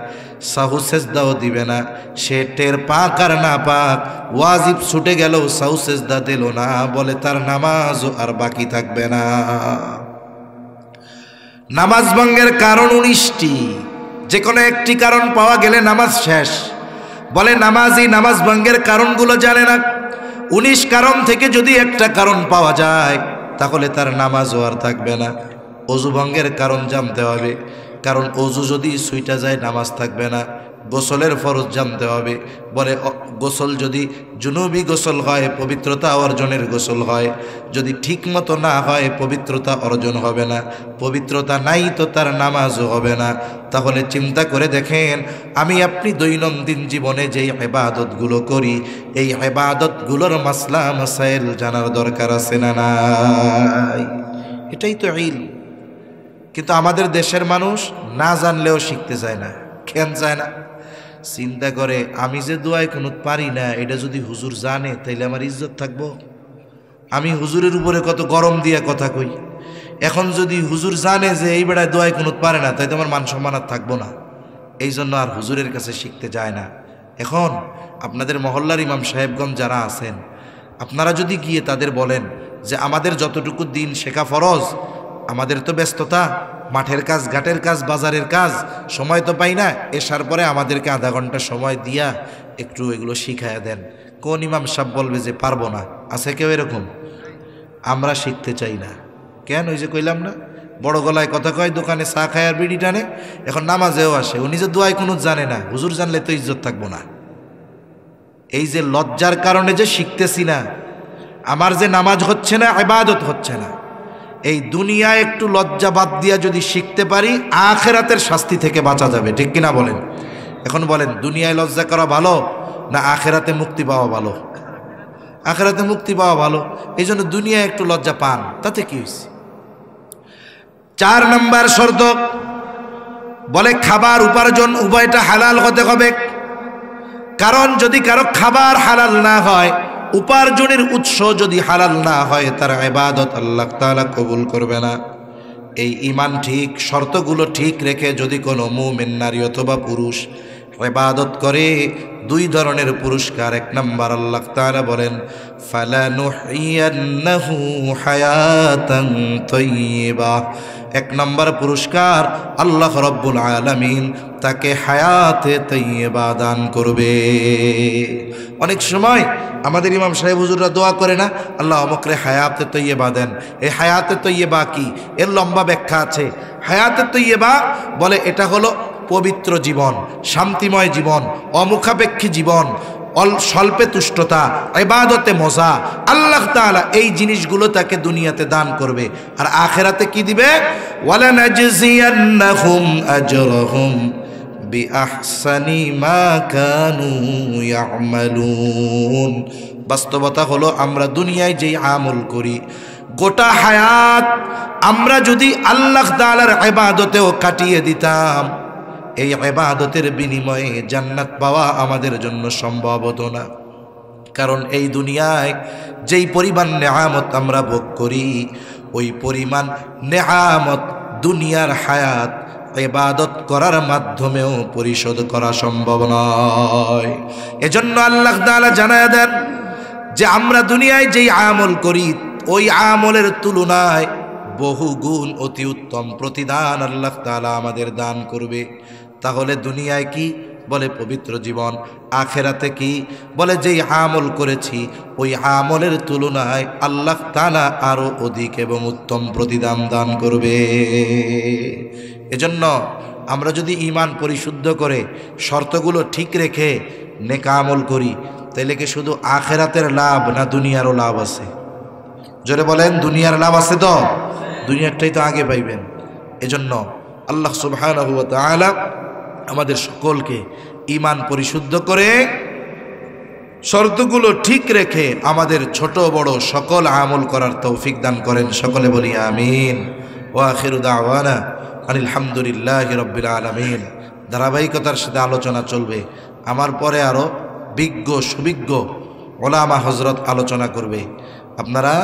সাহু সেজদাও দিবে না। সে টের পাক আর না পাক, ওয়াজিব ছুটে গেল, সাহু সেজদা দিল না, বলে তার নামাজও আর বাকি থাকবে না। নামাজ ভঙ্গের কারণ 19টি, যে কোনো একটি কারণ পাওয়া গেলে নামাজ শেষ। বলে নামাজি নামাজ ভঙ্গের কারণগুলো জানে না। 19 কারণ থেকে যদি একটা কারণ পাওয়া যায়, তাহলে তার নামাজও আর থাকবে না। অজু ভঙ্গের কারণ জানতে হবে, কারণ অজু যদি ছুইটা যায় নামাজ থাকবে না। গোসলের ফরজ জানতে হবে। বলে গোসল যদি জুনুবি গোসল হয়, পবিত্রতা অর্জনের গোসল হয়, যদি ঠিক মতো না হয় পবিত্রতা অর্জন হবে না। পবিত্রতা নাই তো তার নামাজও হবে না। তাহলে চিন্তা করে দেখেন, আমি আপনি দৈনন্দিন জীবনে যেই ইবাদতগুলো করি, এই ইবাদতগুলোর মাসলা মাসাইল জানার দরকার আছে না নাই? এটাই তো ইলম। কিন্তু আমাদের দেশের মানুষ না জানলেও শিখতে চায় না। কেন চায় না? চিন্তা করে, আমি যে দোয়ায় কুনুত পারি না, এটা যদি হুজুর জানে তাইলে আমার ইজ্জত থাকবো? আমি হুজুরের উপরে কত গরম দিয়ে কথা কই, এখন যদি হুজুর জানে যে এই বেড়ায় দোয়ায় কুনুত পারে না, তাই তো আমার মান সম্মান আর থাকবো না। এই জন্য আর হুজুরের কাছে শিখতে যায় না। এখন আপনাদের মহল্লার ইমাম সাহেবগঞ্জ যারা আছেন, আপনারা যদি গিয়ে তাদের বলেন যে আমাদের যতটুকু দিন শেখা ফরজ, আমাদের তো ব্যস্ততা, মাঠের কাজ, ঘাটের কাজ, বাজারের কাজ, সময় তো পাই না, এসার পরে আমাদেরকে আধা ঘন্টা সময় দিয়া একটু এগুলো শিখাইয়া দেন। কোন ইমাম সাহেব বলবে যে পারবো না? আছে কেউ এরকম? আমরা শিখতে চাই না। কেন? ওই যে কইলাম না, বড় গলায় কথা কয়, দোকানে চা খায় আর বিড়ি টানে। এখন নামাজেও আসে, ও নিজে দোয়ায় কোনো জানে না, হুজুর জানলে তো ইজ্জত থাকবো না। এই যে লজ্জার কারণে যে শিখতেছি না, আমার যে নামাজ হচ্ছে না, ইবাদত হচ্ছে না, এই দুনিয়ায় একটু লজ্জা বাদ দিয়া যদি শিখতে পারি, আখিরাতের শাস্তি থেকে বাঁচা যাবে। ঠিক কিনা বলেন? এখন বলেন, দুনিয়ায় লজ্জা করা ভালো না আখিরাতে মুক্তি পাওয়া ভালো? আখিরাতে মুক্তি পাওয়া ভালো। এই জন্য দুনিয়ায় একটু লজ্জা পান, তাতে কি হয়েছে? 4 নম্বর শর্ত, বলে খাবার উপার্জন উভয়টা হালাল হতে হবে। কারণ যদি কারো খাবার হালাল না হয়, উপার্জনের উৎস যদি হালাল না হয়, তার ইবাদত আল্লাহ তাআলা কবুল করবে না। এই ঈমান ঠিক, শর্তগুলো ঠিক রেখে যদি কোনো মুমিন নারী অথবা পুরুষ ইবাদত করে, দুই ধরনের পুরস্কার। এক নাম্বার আল্লাহ তাআলা বলেন ফালানুহিয়ান্নাহু হায়াতান তাইয়্যিবা, এক নাম্বার পুরস্কার আল্লাহ রাব্বুল আলামিন তাকে হায়াতে তাইয়্যিবা দান করবে। অনেক সময় আমাদের ইমাম সাহেব হুজুররা দোয়া করে না, আল্লাহ অমুকরে হায়াতে তাইয়্যিবা দেন। এই হায়াতে তাইয়্যিবা কি? এর লম্বা ব্যাখ্যা আছে। হায়াতে তাইয়্যিবা বলে এটা হলো পবিত্র জীবন, শান্তিময় জীবন, অমুখাপেক্ষী জীবন, স্বল্পে তুষ্টতা, ইবাদতে মজা। আল্লাহ তাআলা এই জিনিসগুলো তাকে দুনিয়াতে দান করবে, আর আখিরাতে কি দিবে? ওয়ালানাজজিয়ান্নাহুম আজরাহুম বিআহসানি মা কানু ইয়ামালুন। বাস্তবতা হলো আমরা দুনিয়ায় যেই আমল করি, গোটা হায়াত আমরা যদি আল্লাহ তাআলার ইবাদতেও কাটিয়ে দিতাম, এই ইবাদতের বিনিময়ে জান্নাত পাওয়া আমাদের জন্য সম্ভব হতো না। কারণ এই দুনিয়ায় যেই পরিমাণ নেয়ামত আমরা ভোগ করি, ওই পরিমাণ নেয়ামত দুনিয়ার হায়াত ইবাদত করার মাধ্যমেও পরিশোধ করা সম্ভব নয়। এজন্য আল্লাহ তাআলা জানায়া দেন যে আমরা দুনিয়ায় যেই আমল করি, ওই আমলের তুলনায় বহু গুণ অতি উত্তম প্রতিদান আল্লাহ তাআলা আমাদের দান করবে। তাহলে দুনিয়ায় কি? বলে পবিত্র জীবন। আখেরাতে কি? বলে যেই আমল করেছি ওই আমলের তুলনায় আল্লাহ তাআলা আরো অধিক এবং উত্তম প্রতিদান দান করবে। এজন্য আমরা যদি ঈমান পরিশুদ্ধ করে শর্তগুলো ঠিক রেখে নেক আমল করি, তাইলে কি শুধু আখেরাতের লাভ না দুনিয়ারও লাভ আছে? জোরে বলেন, দুনিয়ার লাভ আছে তো? দুনিয়ারটাই তো আগে পাইবেন। এজন্য আল্লাহ সুবহানাহু ওয়া তাআলা আমাদের সকলকে ঈমান পরিশুদ্ধ করে শর্তগুলো ঠিক রেখে আমাদের ছোট বড় সকল আমল করার তৌফিক দান করেন। সকলে বলি আমিন। ওয়া আখিরু দাওয়ানা আনিল হামদুলিল্লাহি রাব্বিল আলামিন। ধারাবাহিকতার সাথে আলোচনা চলবে। আমার পরে আরো বিজ্ঞ সুবিজ্ঞ ওলামা হযরত আলোচনা করবে। আপনারা